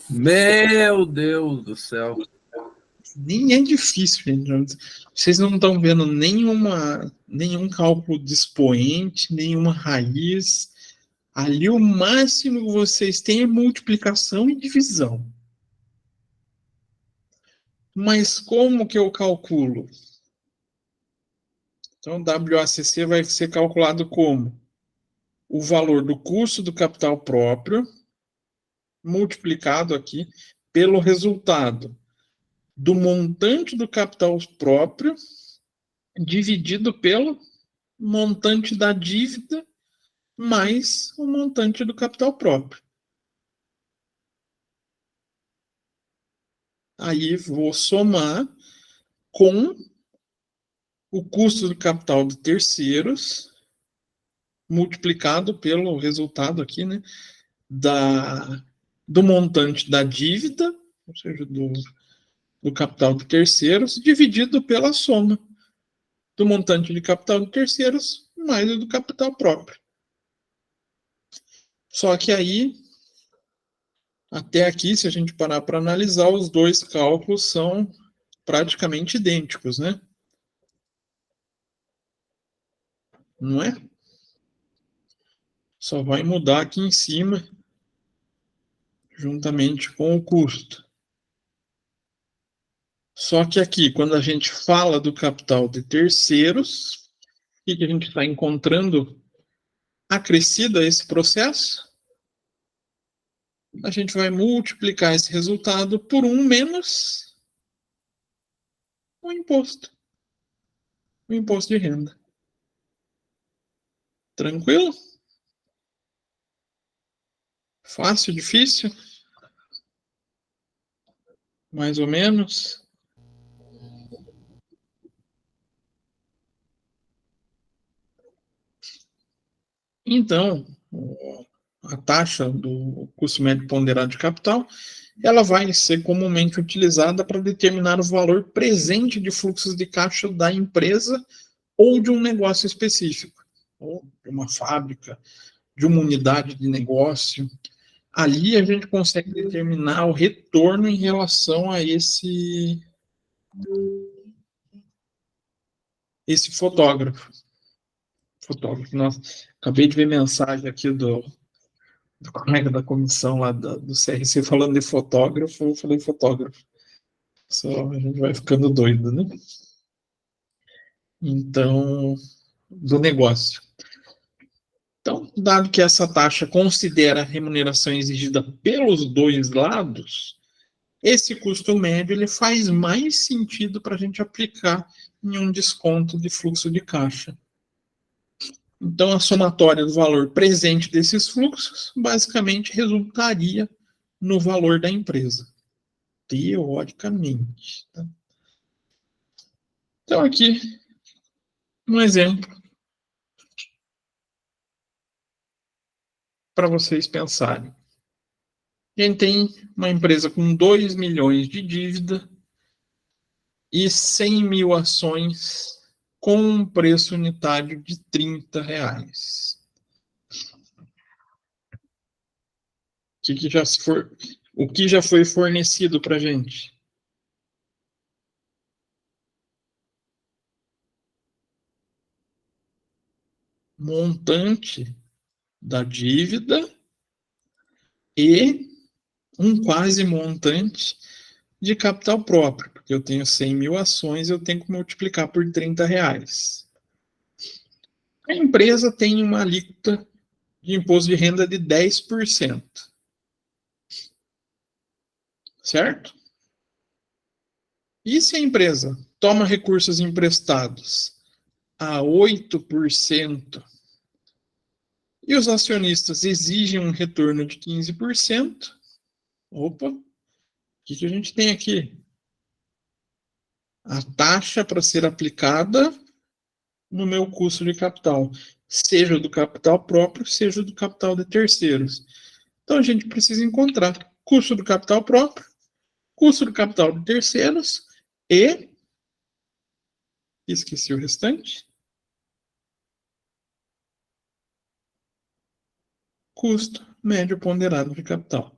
Meu Deus do céu. Nem é difícil, gente. Vocês não estão vendo nenhum cálculo de expoente, nenhuma raiz. Ali o máximo que vocês têm é multiplicação e divisão. Mas como que eu calculo? Então, WACC vai ser calculado como? O valor do custo do capital próprio, multiplicado aqui pelo resultado do montante do capital próprio, dividido pelo montante da dívida, mais o montante do capital próprio. Aí vou somar com o custo do capital de terceiros, multiplicado pelo resultado aqui, né, do montante da dívida, ou seja, do capital de terceiros, dividido pela soma do montante de capital de terceiros mais o do capital próprio. Só que aí, até aqui, se a gente parar para analisar, os dois cálculos são praticamente idênticos, né? Não é? Só vai mudar aqui em cima, juntamente com o custo. Só que aqui, quando a gente fala do capital de terceiros, o que a gente está encontrando acrescido a esse processo? A gente vai multiplicar esse resultado por 1 menos o imposto de renda. Tranquilo? Fácil, difícil? Mais ou menos? Então, a taxa do custo médio ponderado de capital, ela vai ser comumente utilizada para determinar o valor presente de fluxos de caixa da empresa ou de um negócio específico, ou de uma fábrica, de uma unidade de negócio. Ali a gente consegue determinar o retorno em relação a esse fotógrafo. Nossa, acabei de ver mensagem aqui do colega da comissão lá do CRC falando de fotógrafo, eu falei fotógrafo. Só a gente vai ficando doido, né? Então, do negócio. Então, dado que essa taxa considera a remuneração exigida pelos dois lados, esse custo médio ele faz mais sentido para a gente aplicar em um desconto de fluxo de caixa. Então, a somatória do valor presente desses fluxos basicamente resultaria no valor da empresa, teoricamente. Tá? Então, aqui, um exemplo para vocês pensarem. A gente tem uma empresa com 2 milhões de dívida e 100 mil ações com um preço unitário de R$ 30. O que já foi fornecido para a gente? Montante da dívida e um quase montante de capital próprio, porque eu tenho 100 mil ações, eu tenho que multiplicar por R$ 30. A empresa tem uma alíquota de imposto de renda de 10%. Certo? E se a empresa toma recursos emprestados a 8% e os acionistas exigem um retorno de 15%, opa, o que a gente tem aqui? A taxa para ser aplicada no meu custo de capital, seja do capital próprio, seja do capital de terceiros. Então a gente precisa encontrar custo do capital próprio, custo do capital de terceiros e esqueci o restante. Custo médio ponderado de capital.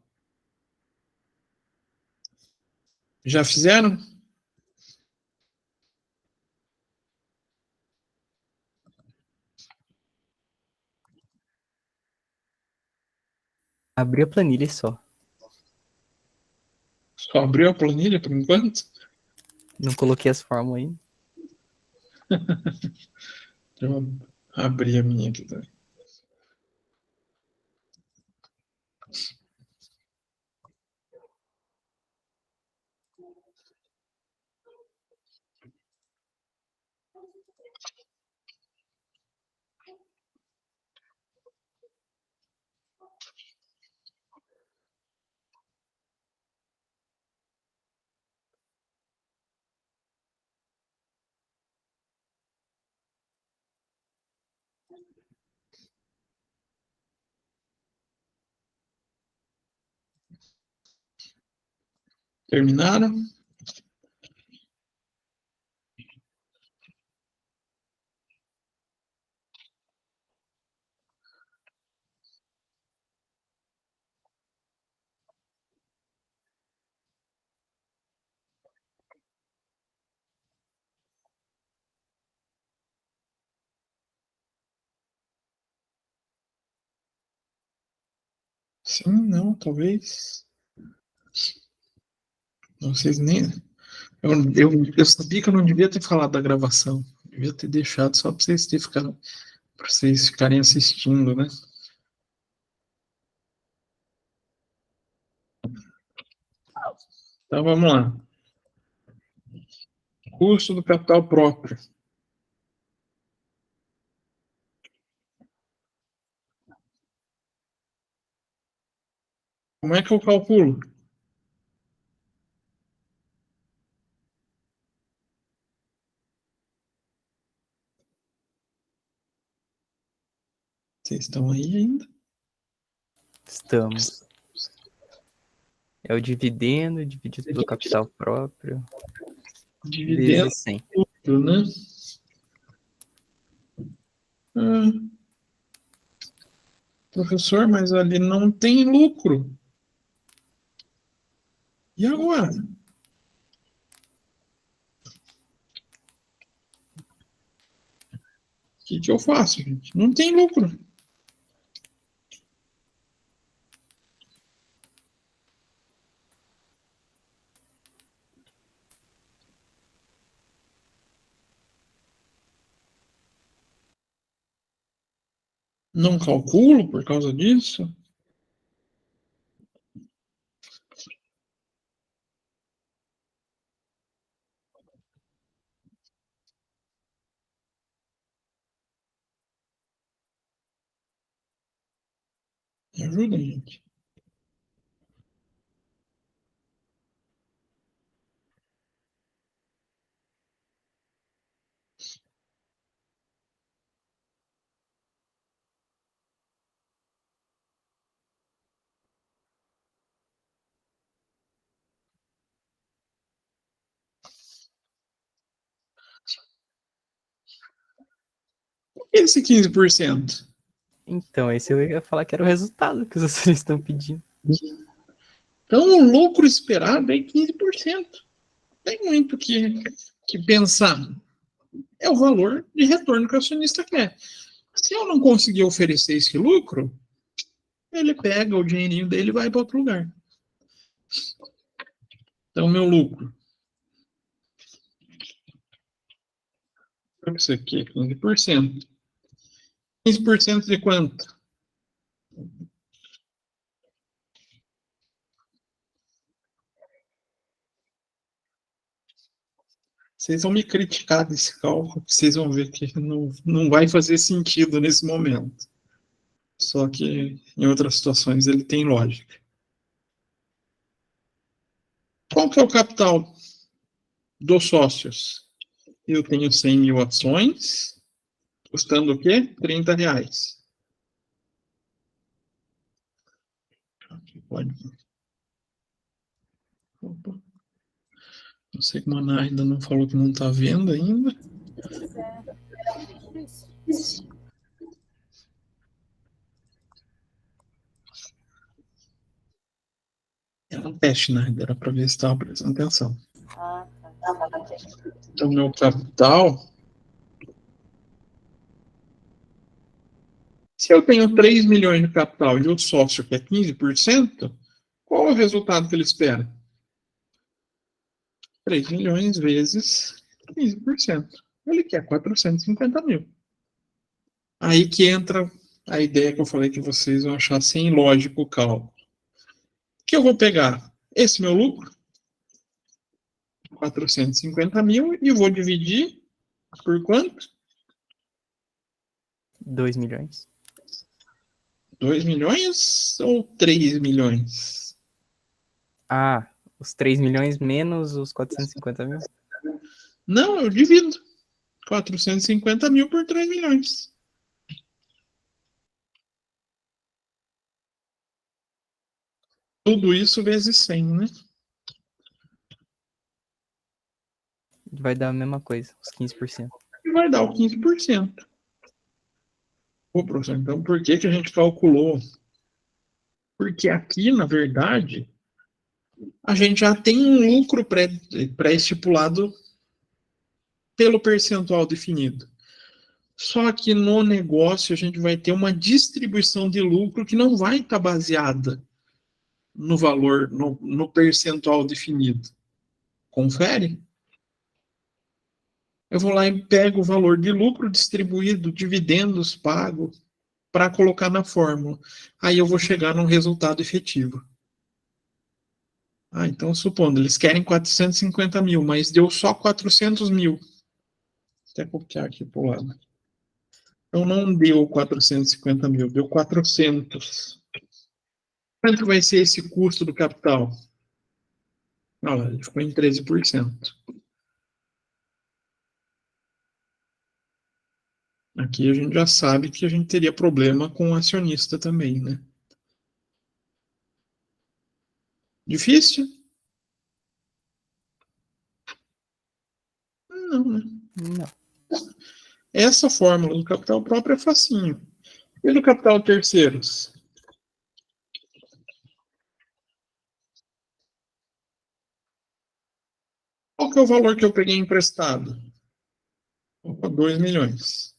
Já fizeram? Abri a planilha e só. Só abriu a planilha por enquanto? Não coloquei as fórmulas aí. Deixa eu abrir a minha aqui também. Terminaram? Sim, não, talvez. Não sei nem. Eu sabia que eu não devia ter falado da gravação. Devia ter deixado só para vocês ficarem assistindo, né? Então vamos lá. Custo do capital próprio. Como é que eu calculo? Vocês estão aí ainda? Estamos. É o dividendo dividido pelo capital próprio Dividendo vezes 100. tudo, né? Professor, mas ali não tem lucro. E agora? O que eu faço, gente? Não tem lucro. Não calculo por causa disso. Me ajuda, gente. Esse 15%. Então, esse eu ia falar que era o resultado que os acionistas estão pedindo. Então, o lucro esperado é 15%. Tem muito que pensar. É o valor de retorno que o acionista quer. Se eu não conseguir oferecer esse lucro, ele pega o dinheirinho dele e vai para outro lugar. Então, meu lucro. Isso aqui é 15%. 15% de quanto? Vocês vão me criticar desse cálculo, vocês vão ver que não vai fazer sentido nesse momento. Só que em outras situações ele tem lógica. Qual que é o capital dos sócios? Eu tenho 100 mil ações, custando o quê? R$30. Pode. Opa. Não sei como a Ana ainda não falou que não está vendo ainda. Era um teste, né? Era para ver se estava prestando atenção. Então, meu capital. Se eu tenho 3 milhões de capital e o sócio quer 15%, qual é o resultado que ele espera? 3 milhões vezes 15%. Ele quer 450 mil. Aí que entra a ideia que eu falei que vocês vão achar sem ilógico o cálculo. Que eu vou pegar esse meu lucro, 450 mil, e vou dividir por quanto? 2 milhões. 2 milhões ou 3 milhões? Ah, os 3 milhões menos os 450 mil? Não, eu divido 450 mil por 3 milhões. Tudo isso vezes 100, né? Vai dar a mesma coisa, os 15%. E vai dar o 15%. Pô, professor, então por que a gente calculou? Porque aqui, na verdade, a gente já tem um lucro pré-estipulado pelo percentual definido. Só que no negócio a gente vai ter uma distribuição de lucro que não vai estar baseada no valor, no percentual definido? Confere. Eu vou lá e pego o valor de lucro distribuído, dividendos pago, para colocar na fórmula. Aí eu vou chegar num resultado efetivo. Então, supondo, eles querem 450 mil, mas deu só 400 mil. Vou até copiar aqui para o lado. Então, não deu 450 mil, deu 400. Quanto vai ser esse custo do capital? Olha, ele ficou em 13%. Aqui a gente já sabe que a gente teria problema com o acionista também, né? Difícil? Não, né? Não. Essa fórmula do capital próprio é facinho. E do capital terceiros? Qual que é o valor que eu peguei emprestado? Opa, 2 milhões.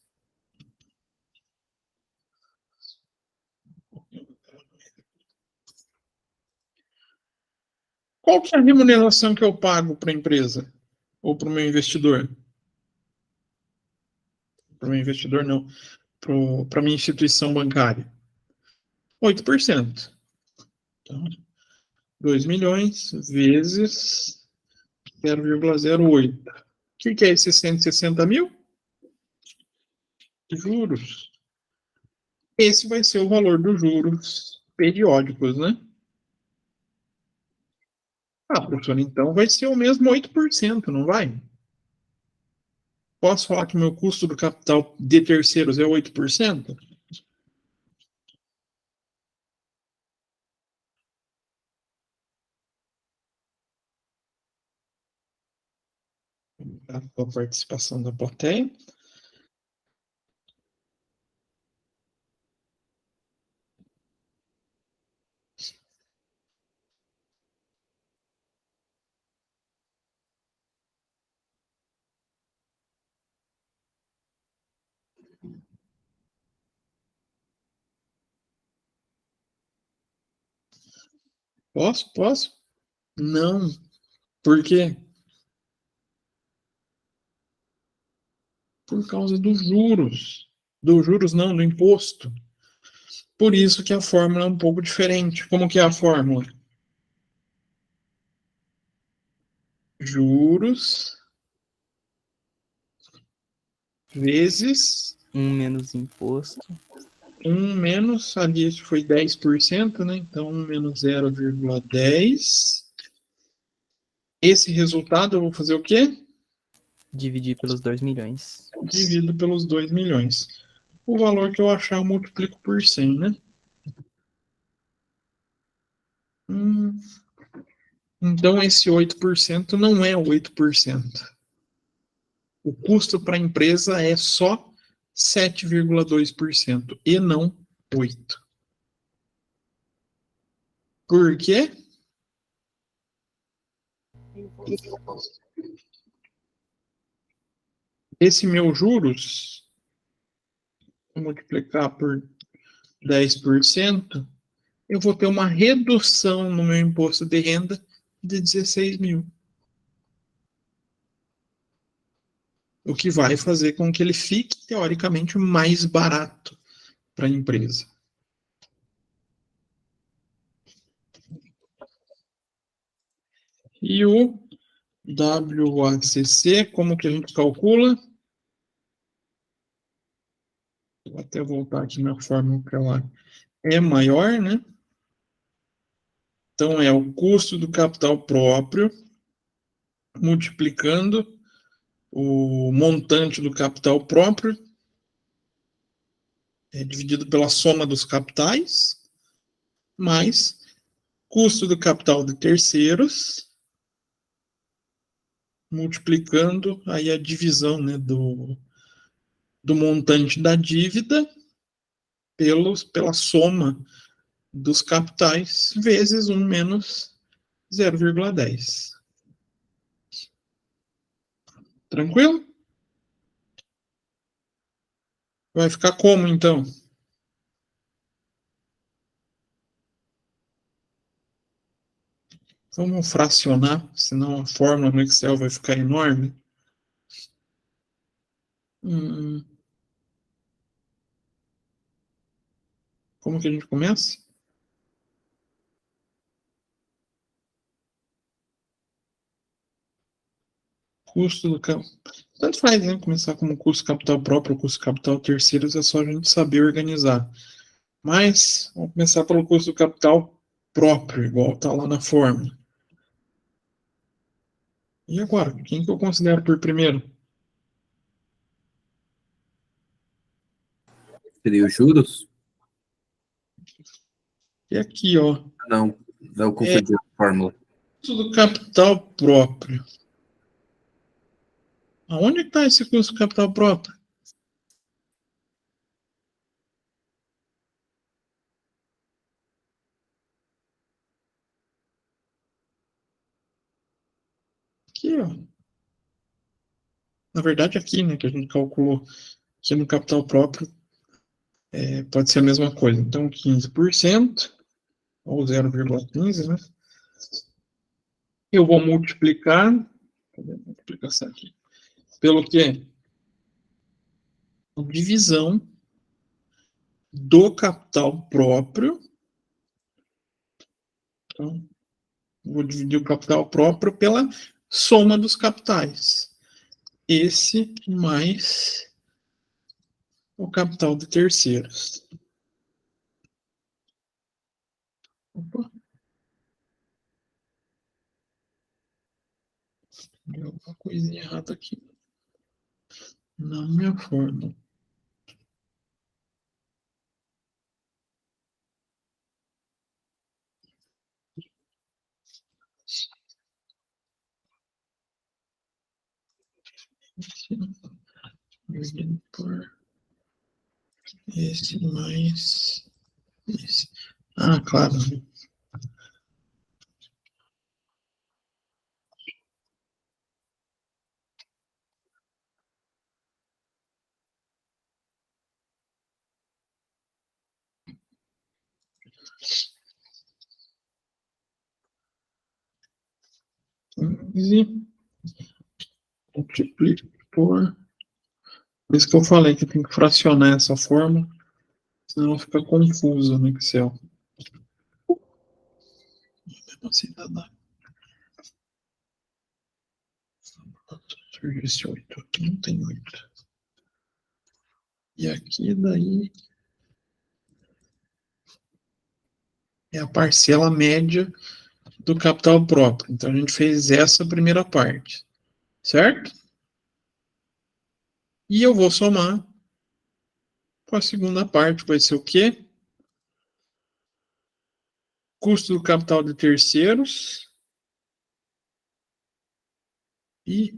Qual que é a remuneração que eu pago para a empresa? Ou para o meu investidor? Para o meu investidor, não. Para a minha instituição bancária. 8%. Então, 2 milhões vezes 0,08. O que é esses 160 mil? Juros. Esse vai ser o valor dos juros periódicos, né? Professor, então vai ser o mesmo 8%, não vai? Posso falar que o meu custo do capital de terceiros é 8%? A participação da plateia. Posso? Não. Por quê? Por causa dos juros. Dos juros não, do imposto. Por isso que a fórmula é um pouco diferente. Como que é a fórmula? Juros vezes 1 menos imposto. 1 menos, ali isso foi 10%, né? Então 1 menos 0,10. Esse resultado eu vou fazer o quê? Dividir pelos 2 milhões. Divido pelos 2 milhões. O valor que eu achar eu multiplico por 100, né? Então esse 8% não é 8%. O custo para a empresa é só 7,2% e não 8%. Por quê? Esse meu juros, vou multiplicar por 10%, eu vou ter uma redução no meu imposto de renda de 16 mil. O que vai fazer com que ele fique, teoricamente, mais barato para a empresa. E o WACC, como que a gente calcula? Vou até voltar aqui na fórmula que ela é maior, né? Então, é o custo do capital próprio multiplicando o montante do capital próprio dividido pela soma dos capitais, mais custo do capital de terceiros, multiplicando aí a divisão, né, do montante da dívida pela soma dos capitais, vezes 1 menos 0,10. Tranquilo? Vai ficar como, então? Vamos fracionar, senão a fórmula no Excel vai ficar enorme. Como que a gente começa? Custo do capital. Tanto faz, né? Começar como custo capital próprio ou custo capital terceiros, é só a gente saber organizar. Mas vamos começar pelo custo do capital próprio, igual está lá na fórmula. E agora, quem que eu considero por primeiro? Seria os juros? E aqui, ó, Não, eu confundi a fórmula. custo do capital próprio. Aonde está esse custo do capital próprio? Aqui, ó. Na verdade, aqui, né, que a gente calculou aqui no capital próprio, pode ser a mesma coisa. Então, 15%, ou 0,15, né? Eu vou multiplicar, cadê a multiplicação aqui? Pelo quê? Divisão do capital próprio. Então, vou dividir o capital próprio pela soma dos capitais. Esse mais o capital de terceiros. Opa. Deu alguma coisinha errada aqui. Na minha fórmula. Dividido por esse mais esse. Ah, claro. Multiplica por. Por isso que eu falei que tem que fracionar essa fórmula, senão ela fica confusa no Excel. Assim, dá. Surgiu 8. Aqui não tem 8. E aqui daí é a parcela média do capital próprio. Então a gente fez essa primeira parte, certo? E eu vou somar com a segunda parte, vai ser o quê? Custo do capital de terceiros e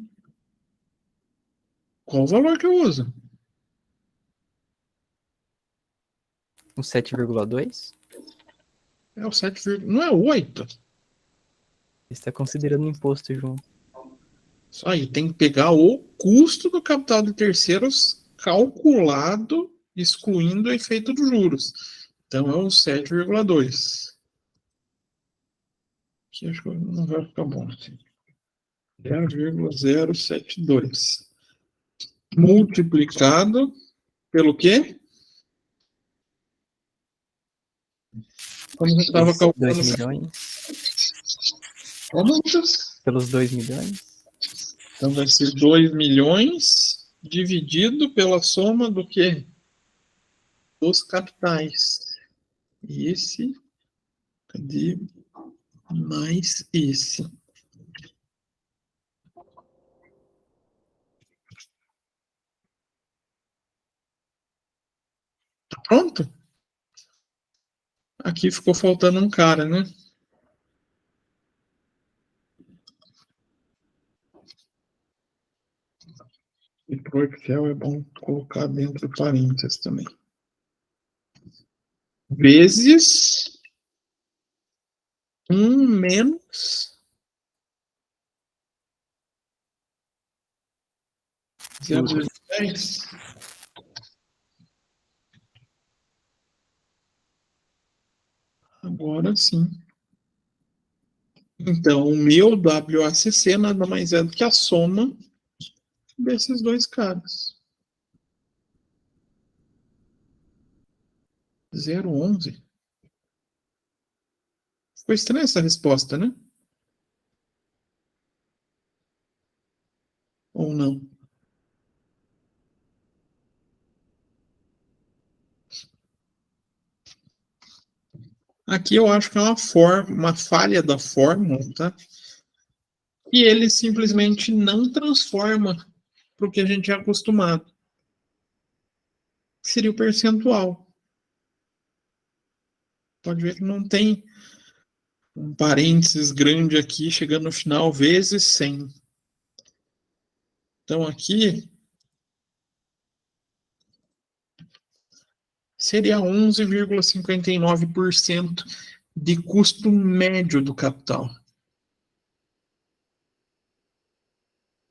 qual o valor que eu uso? Um 7,2? É o 7, não é 8. Está considerando imposto junto. Isso aí, tem que pegar o custo do capital de terceiros calculado, excluindo o efeito dos juros. Então é o 7,2. Aqui acho que não vai ficar bom assim. 0,072. Multiplicado pelo quê? Como eu estava calculando. 2 milhões? Como, Lucas? Pelos 2 milhões? Então vai ser 2 milhões dividido pela soma do quê? Dos capitais. E esse, cadê? Mais esse. Tá pronto? Aqui ficou faltando um cara, né? E pro Excel é bom colocar dentro de parênteses também. Vezes 1 menos 0,10. Agora sim. Então, o meu WACC nada mais é do que a soma desses dois caras. 0,11. Ficou estranha essa resposta, né? Ou não? Aqui eu acho que é uma falha da fórmula, tá? E ele simplesmente não transforma para o que a gente é acostumado. Seria o percentual. Pode ver que não tem um parênteses grande aqui, chegando no final, vezes 100. Então aqui seria 11,59% de custo médio do capital.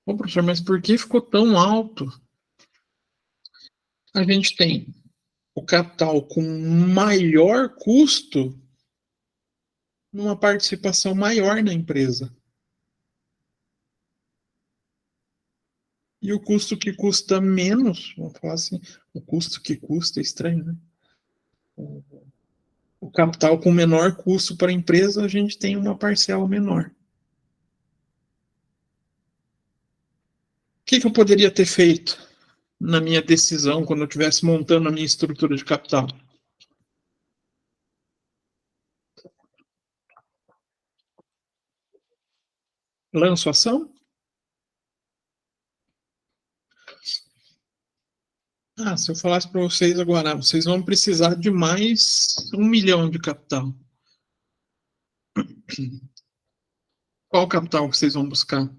Ô, professor, mas por que ficou tão alto? A gente tem o capital com maior custo numa participação maior na empresa. E o custo que custa menos, vamos falar assim, o custo que custa é estranho, né? O capital com menor custo para a empresa, a gente tem uma parcela menor. O que eu poderia ter feito na minha decisão quando eu estivesse montando a minha estrutura de capital? Lanço ação? Se eu falasse para vocês agora, vocês vão precisar de mais 1 milhão de capital. Qual capital que vocês vão buscar?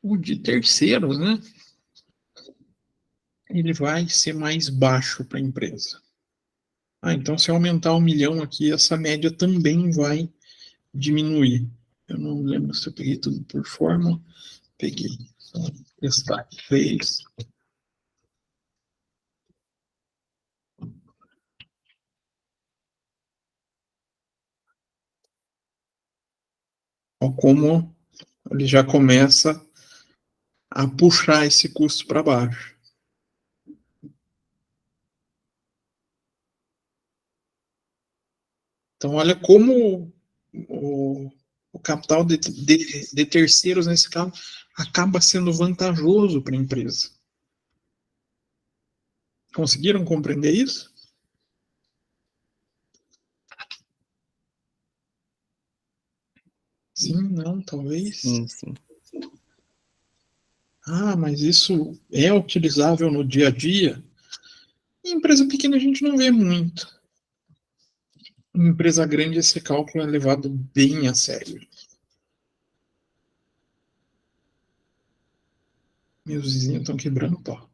O de terceiros, né? Ele vai ser mais baixo para a empresa. Então se eu aumentar 1 milhão aqui, essa média também vai diminuir. Eu não lembro se eu peguei tudo por fórmula. Peguei. Testar. 3. Como ele já começa a puxar esse custo para baixo. Então, olha como o capital de terceiros, nesse caso, acaba sendo vantajoso para a empresa. Conseguiram compreender isso? Sim, não, talvez. Sim. Mas isso é utilizável no dia a dia? Em empresa pequena a gente não vê muito. Em empresa grande esse cálculo é levado bem a sério. Meus vizinhos estão quebrando pau.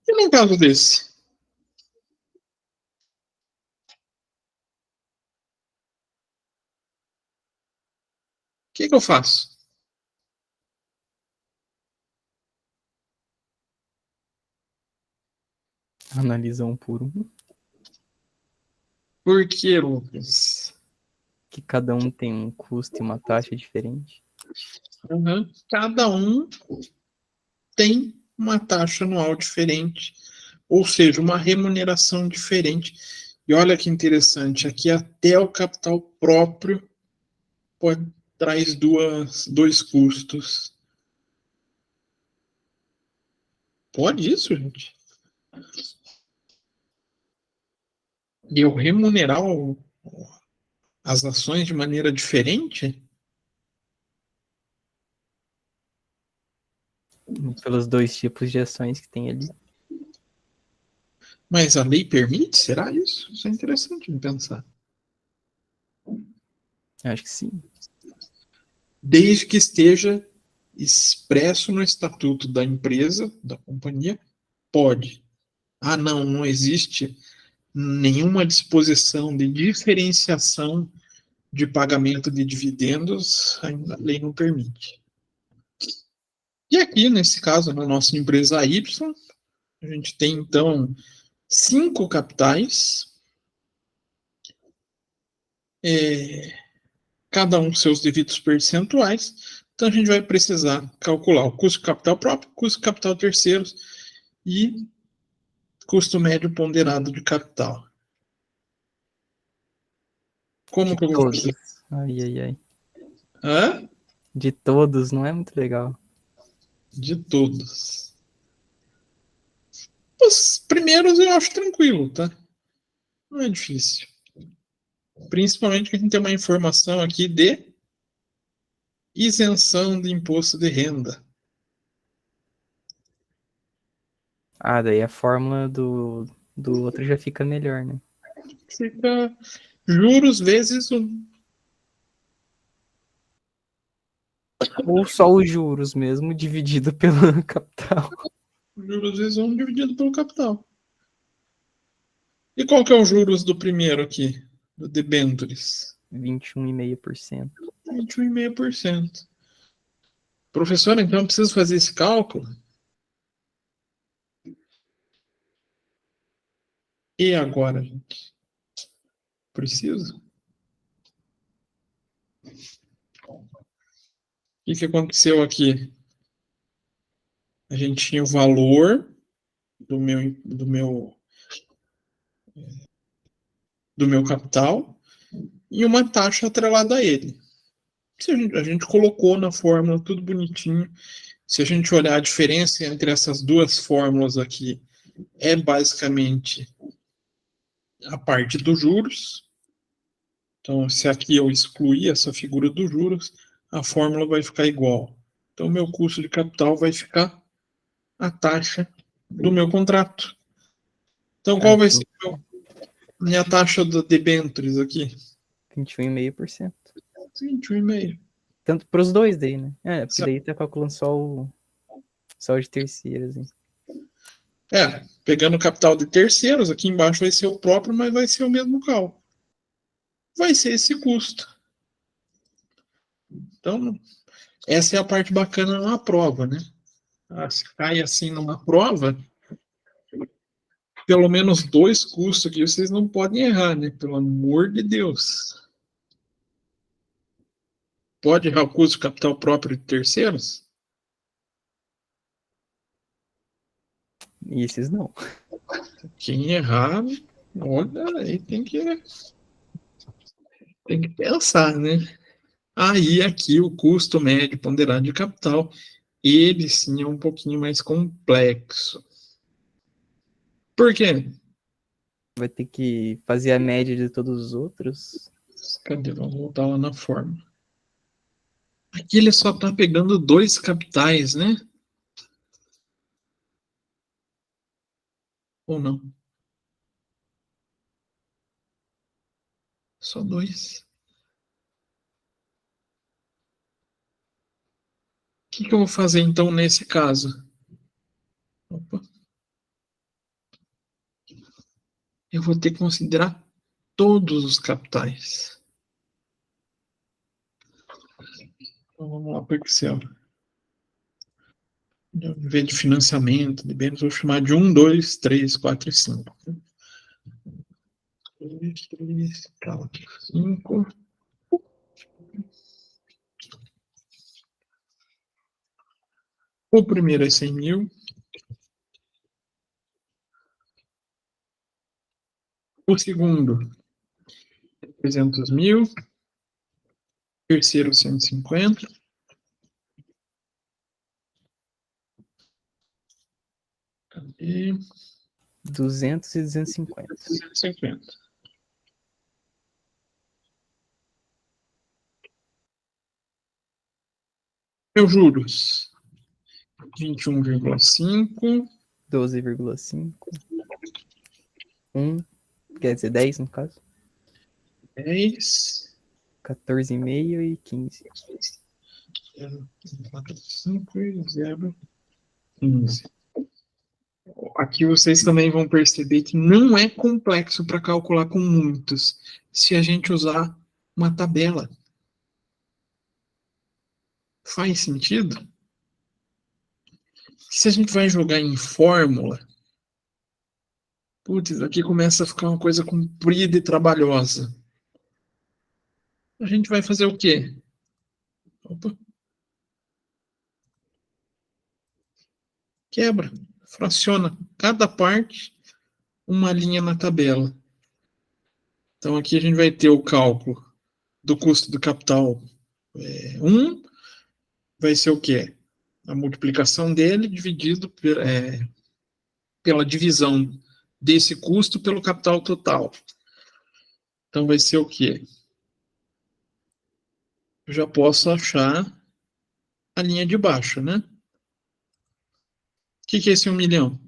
E num caso desse? O que eu faço? Analisa um por um. Por que, Lucas? Que cada um tem um custo e uma taxa diferente. Cada um tem uma taxa anual diferente, ou seja, uma remuneração diferente. E olha que interessante, aqui até o capital próprio traz dois custos. Pode isso, gente? E eu remunerar as ações de maneira diferente? Pelos dois tipos de ações que tem ali. Mas a lei permite? Será isso? Isso é interessante de pensar. Acho que sim. Desde que esteja expresso no estatuto da empresa, da companhia, pode. Não existe nenhuma disposição de diferenciação de pagamento de dividendos, a lei não permite. E aqui, nesse caso, na nossa empresa Y, a gente tem, então, 5 capitais, cada um com seus devidos percentuais. Então, a gente vai precisar calcular o custo de capital próprio, custo de capital terceiros e custo médio ponderado de capital. Como que eu vou Todos. fazer? Ai, ai, ai. Hã? De todos, não é muito legal. De todos. Os primeiros eu acho tranquilo, tá? Não é difícil. Principalmente que a gente tem uma informação aqui de isenção de imposto de renda. Ah, daí a fórmula do outro já fica melhor, né? Fica juros vezes 1. Ou só os juros mesmo, dividido pelo capital. Juros vezes 1 dividido pelo capital. E qual que é o juros do primeiro aqui? Do debêntures? 21,5%. 21,5%. Professor, então eu preciso fazer esse cálculo? E agora, gente? Preciso? O que aconteceu aqui? A gente tinha o valor do meu capital e uma taxa atrelada a ele. A gente colocou na fórmula tudo bonitinho. Se a gente olhar a diferença entre essas duas fórmulas aqui, é basicamente a parte dos juros. Então, se aqui eu excluir essa figura dos juros, a fórmula vai ficar igual. Então, meu custo de capital vai ficar a taxa do meu contrato. Então, qual vai ser minha taxa de debêntures aqui? 21,5%. 21,5%. Tanto para os dois daí, né? Porque daí tá calculando só o de terceiros. Assim. Pegando o capital de terceiros, aqui embaixo vai ser o próprio, mas vai ser o mesmo cálculo. Vai ser esse custo. Então, essa é a parte bacana numa prova, né? Se cai assim numa prova, pelo menos 2 custos aqui vocês não podem errar, né? Pelo amor de Deus. Pode errar o custo de capital próprio de terceiros? E esses não. Quem errar, olha, aí tem que pensar, né? Aí aqui o custo médio ponderado de capital, ele sim é um pouquinho mais complexo. Por quê? Vai ter que fazer a média de todos os outros. Cadê? Vamos voltar lá na fórmula. Aqui ele só está pegando 2 capitais, né? Ou não? Só 2. O que eu vou fazer então nesse caso? Opa. Eu vou ter que considerar todos os capitais. Então vamos lá para o Excel. Em vez de financiamento de bens, vou chamar de 1, 2, 3, 4 e 5. 2, 3, 4, 5. O primeiro é 100 mil. O segundo, 300 mil. Terceiro, 150. Cadê? 200 e 250. 150. Meus juros, 21,5. 12,5. 1. Quer dizer, 10 no caso. 10. 14,5 e 15. 0,45 e 0,15. Aqui vocês também vão perceber que não é complexo para calcular com muitos, se a gente usar uma tabela. Faz sentido? Se a gente vai jogar em fórmula, putz, aqui começa a ficar uma coisa comprida e trabalhosa. A gente vai fazer o quê? Opa. Quebra, fraciona cada parte uma linha na tabela. Então aqui a gente vai ter o cálculo do custo do capital 1, vai ser o quê? A multiplicação dele dividido pela divisão desse custo pelo capital total. Então vai ser o quê? Eu já posso achar a linha de baixo, né? O que é esse 1 milhão?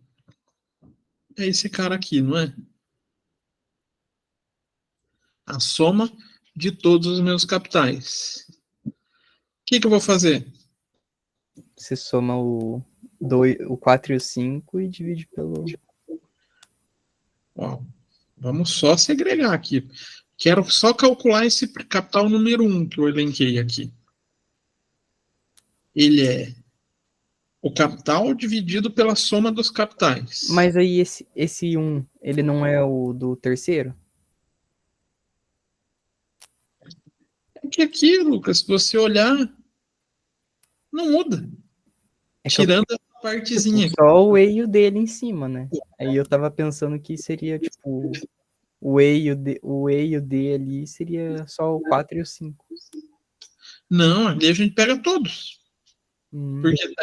É esse cara aqui, não é? A soma de todos os meus capitais. O que eu vou fazer? Você soma o 4 e o 5 e divide pelo... Ó, vamos só segregar aqui. Quero só calcular esse capital número 1 que eu elenquei aqui. Ele é o capital dividido pela soma dos capitais. Mas aí esse 1, ele não é o do terceiro? É que aqui, Lucas, se você olhar, não muda. É que eu Tirando a partezinha. só o E e o dele em cima, né? Aí eu tava pensando que seria, tipo, o E e o D ali seria só o 4 e o 5. Não, ali a gente pega todos. Porque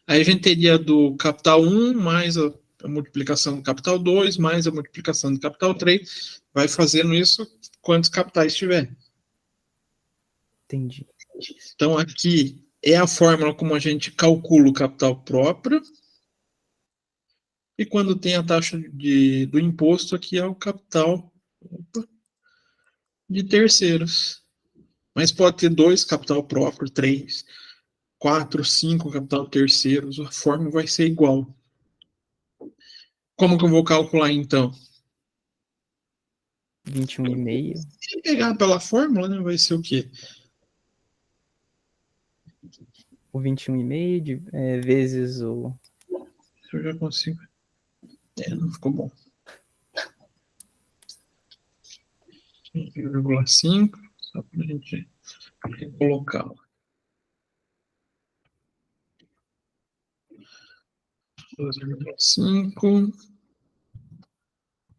aí a gente teria do capital 1 mais a multiplicação do capital 2 mais a multiplicação do capital 3. Vai fazendo isso quantos capitais tiver. Entendi. Então aqui é a fórmula como a gente calcula o capital próprio. E quando tem a taxa do imposto, aqui é o capital de terceiros. Mas pode ter 2 capital próprio, 3, 4, 5 capital terceiros. A fórmula vai ser igual. Como que eu vou calcular, então? 21,5. Se pegar pela fórmula, né, vai ser o quê? O 21,5 vezes o... Se eu já consigo. Não ficou bom. 1,5, só para a gente colocar. 2,5,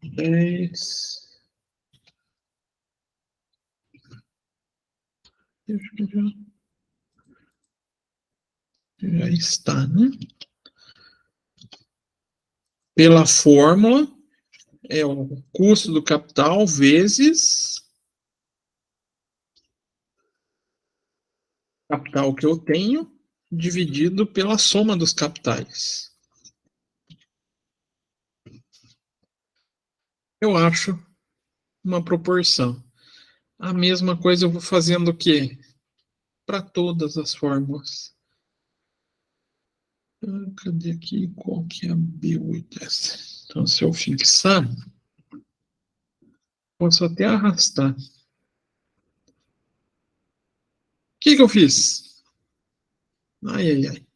10. Acho que já está, né? Pela fórmula, é o custo do capital vezes o capital que eu tenho, dividido pela soma dos capitais. Eu acho uma proporção. A mesma coisa eu vou fazendo o quê? Para todas as fórmulas. Cadê aqui? Qual que é a B8? Então, se eu fixar, posso até arrastar. O que eu fiz? Ai, ai, ai.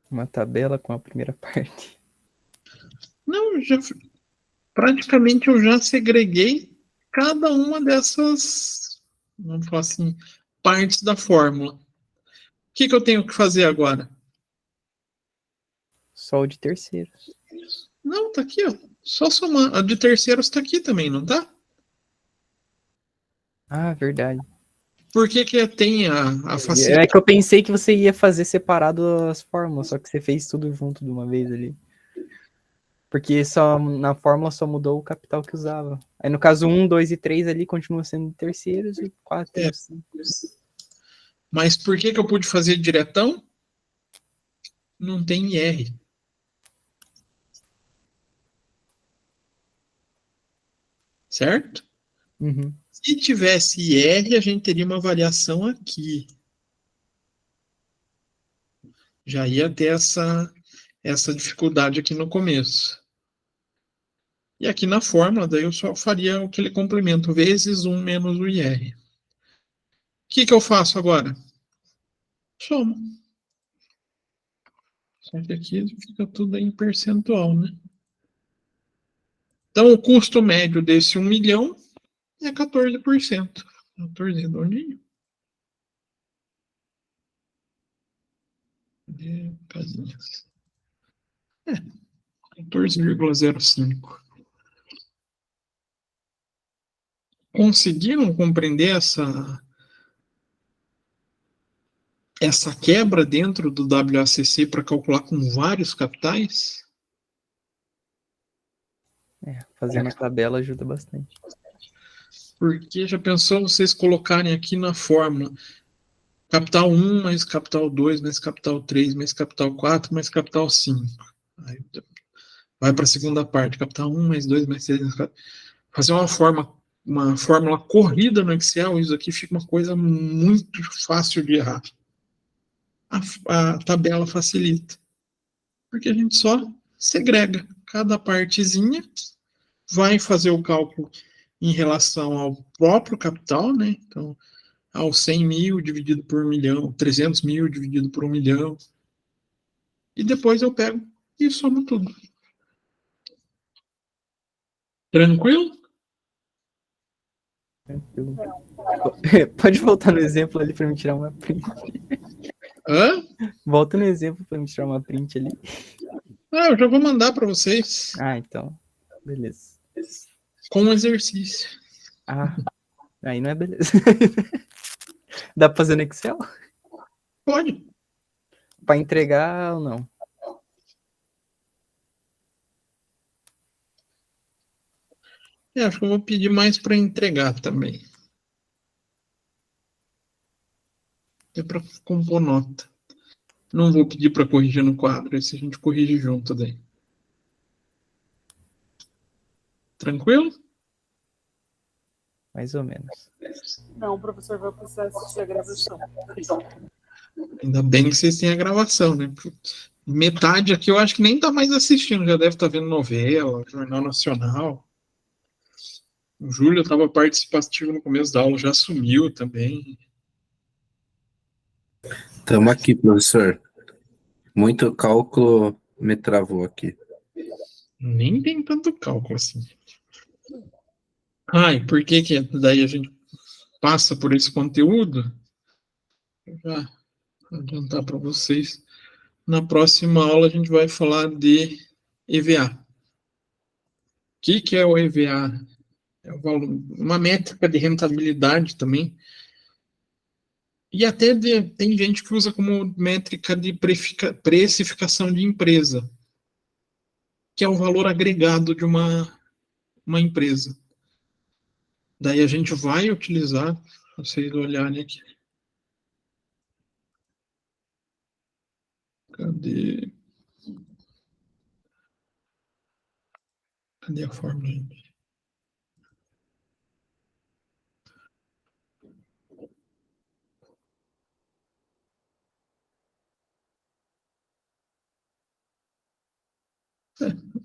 Uma tabela com a primeira parte. Não, praticamente eu já segreguei cada uma dessas, vamos falar assim, partes da fórmula. O que eu tenho que fazer agora? Só o de terceiros. Não, tá aqui, ó. Só somar. A de terceiros tá aqui também, não tá? Ah, verdade. Por que tem a É facilidade? que eu pensei que você ia fazer separado as fórmulas, só que você fez tudo junto de uma vez ali. Porque só na fórmula só mudou o capital que usava. Aí no caso 1, 2 e 3 ali continua sendo de terceiros e 4 e 5. Mas por que eu pude fazer diretão? Não tem IR. Certo? Uhum. Se tivesse IR, a gente teria uma variação aqui. Já ia ter essa dificuldade aqui no começo. E aqui na fórmula, daí eu só faria aquele complemento, vezes 1 menos o IR. O que eu faço agora? Soma. Só que aqui fica tudo em percentual, né? Então, o custo médio desse 1 milhão é 14%. 14 redondinho. Cadê casinhas? 14,05. Conseguiram compreender essa quebra dentro do WACC para calcular com vários capitais? Fazendo a tabela ajuda bastante. Porque já pensou vocês colocarem aqui na fórmula capital 1 mais capital 2 mais capital 3 mais capital 4 mais capital 5. Aí vai para a segunda parte, capital 1 mais 2 mais 3 mais 4. Fazer uma fórmula corrida no Excel, isso aqui fica uma coisa muito fácil de errar. A tabela facilita. Porque a gente só segrega cada partezinha, vai fazer o cálculo em relação ao próprio capital, né? Então, aos 100 mil dividido por 1 milhão, 300 mil dividido por 1 milhão. E depois eu pego e somo tudo. Tranquilo? Tranquilo. Pode voltar no exemplo ali pra me tirar uma print. Hã? Volta no exemplo pra me tirar uma print ali. Ah, eu já vou mandar para vocês Ah, então. Beleza. com o exercício. Ah, aí não é beleza. Dá pra fazer no Excel? Pode. Pra entregar ou não? Acho que eu vou pedir mais para entregar também. É para compor nota. Não vou pedir para corrigir no quadro, esse a gente corrige junto daí. Tranquilo? Mais ou menos. Não, o professor vai precisar assistir a gravação. Ainda bem que vocês têm a gravação, né? Metade aqui eu acho que nem tá mais assistindo, já deve estar vendo novela, Jornal Nacional. O Júlio estava participativo no começo da aula, já sumiu também. Estamos aqui, professor. Muito cálculo me travou aqui. Nem tem tanto cálculo assim. Ah, e por que daí a gente passa por esse conteúdo? Eu já vou adiantar para vocês. Na próxima aula a gente vai falar de EVA. O que é o EVA? É uma métrica de rentabilidade também. E até tem gente que usa como métrica de precificação de empresa, que é o valor agregado de uma empresa. Daí a gente vai utilizar, vocês olharem aqui. Cadê? Cadê a fórmula, gente?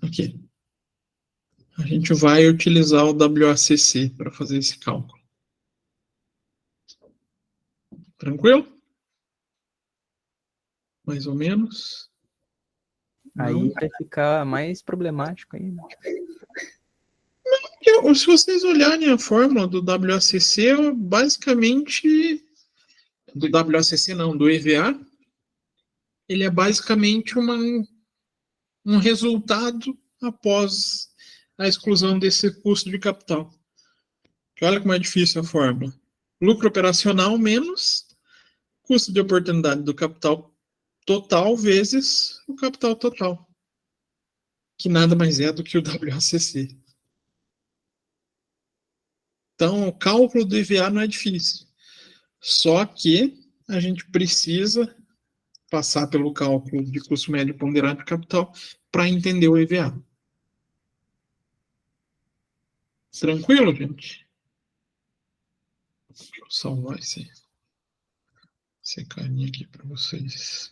Aqui. A gente vai utilizar o WACC para fazer esse cálculo. Tranquilo? Mais ou menos? Aí Não? vai ficar mais problemático ainda. Se vocês olharem a fórmula do WACC, basicamente, do WACC não, do EVA, ele é basicamente um resultado após a exclusão desse custo de capital. Olha como é difícil a fórmula. Lucro operacional menos custo de oportunidade do capital total vezes o capital total, que nada mais é do que o WACC. Então, o cálculo do EVA não é difícil. Só que a gente precisa passar pelo cálculo de custo médio ponderado de capital para entender o EVA. Tranquilo, gente? Deixa eu salvar esse carinha aqui para vocês.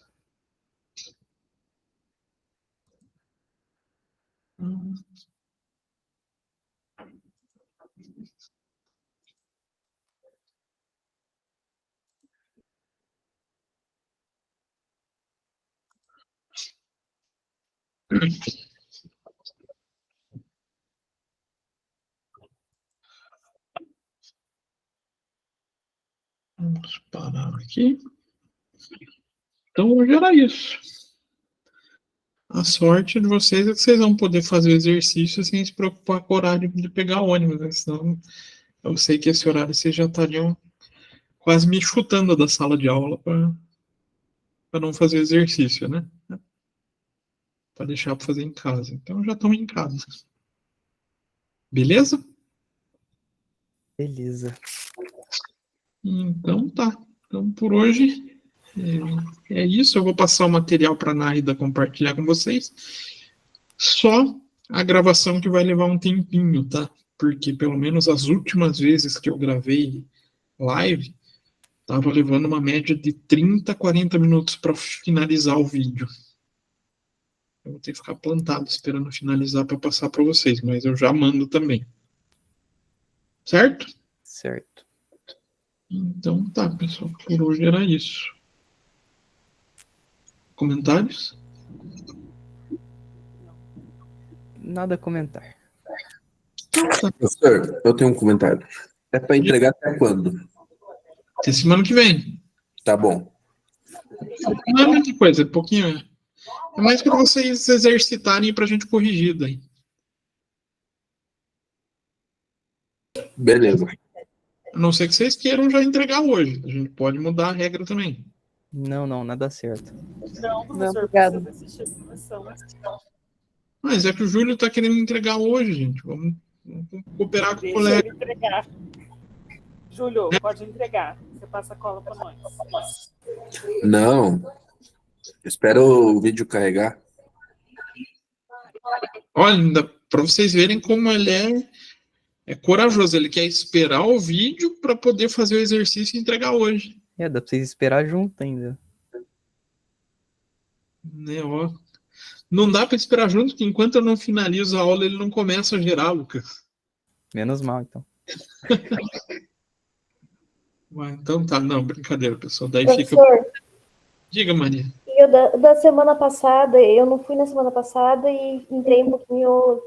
Vamos parar aqui. Então, hoje era isso. A sorte de vocês é que vocês vão poder fazer exercício sem se preocupar com o horário de pegar ônibus, né? Senão, eu sei que esse horário vocês já estariam quase me chutando da sala de aula para não fazer exercício, né? Para deixar para fazer em casa. Então, já estão em casa. Beleza? Beleza. Então, tá. Então, por hoje, é isso. Eu vou passar o material para a Naida compartilhar com vocês. Só a gravação que vai levar um tempinho, tá? Porque pelo menos as últimas vezes que eu gravei live, tava levando uma média de 30, 40 minutos para finalizar o vídeo. Eu vou ter que ficar plantado esperando finalizar para passar para vocês, mas eu já mando também. Certo? Certo. Então tá, pessoal. Por hoje era isso. Comentários? Nada a comentar. Professor, eu tenho um comentário. É para entregar até quando? Até semana que vem. Tá bom. Não é muita coisa, é pouquinho. É mais para vocês exercitarem para a gente corrigir daí. Beleza. A não ser que vocês queiram já entregar hoje. A gente pode mudar a regra também. Não, nada certo. Não, professor, obrigado. precisa assistir a seleção. Mas é que o Júlio está querendo entregar hoje, gente. Vamos cooperar com o Deixa colega. ele entregar. Júlio, pode entregar. Você passa a cola para nós. Não. Espera o vídeo carregar. Olha, para vocês verem como ele é corajoso. Ele quer esperar o vídeo para poder fazer o exercício e entregar hoje. Dá pra vocês esperar junto ainda. Né, ó. Não dá para esperar junto, que enquanto eu não finalizo a aula, ele não começa a gerar, Lucas. Menos mal, então. Ué, então tá, não, brincadeira, pessoal. Daí fica. Professor, Diga, Maria. eu da semana passada, eu não fui na semana passada e entrei um pouquinho,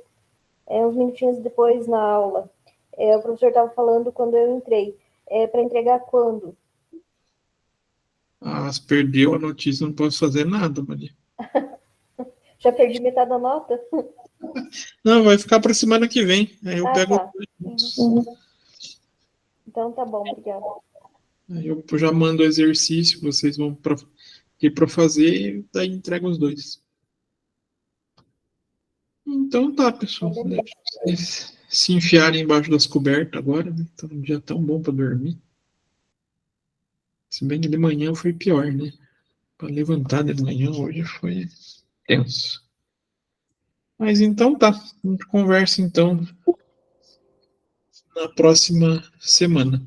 uns minutinhos depois na aula. O professor estava falando quando eu entrei. Para entregar quando? Ah, se perdeu a notícia, não posso fazer nada, Maria. Já perdi metade da nota? Não, vai ficar para semana que vem. Aí eu pego. Tá. Então tá bom, obrigada. Aí eu já mando o exercício, vocês vão ir para fazer e daí entrego os dois. Então tá, pessoal. Deixa vocês se enfiarem embaixo das cobertas agora, né? Tá um dia tão bom para dormir. Se bem que de manhã foi pior, né? Para levantar de manhã hoje foi tenso. Mas então tá. A gente conversa então na próxima semana.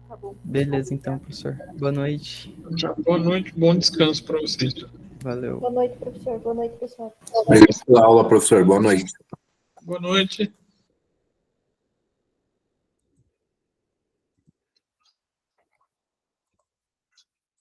Tá bom. Beleza, então, professor. Boa noite. Tchau. Boa noite, bom descanso para vocês. Valeu. Boa noite, professor. Boa noite, pessoal. Obrigado pela aula, professor. Boa noite. Boa noite.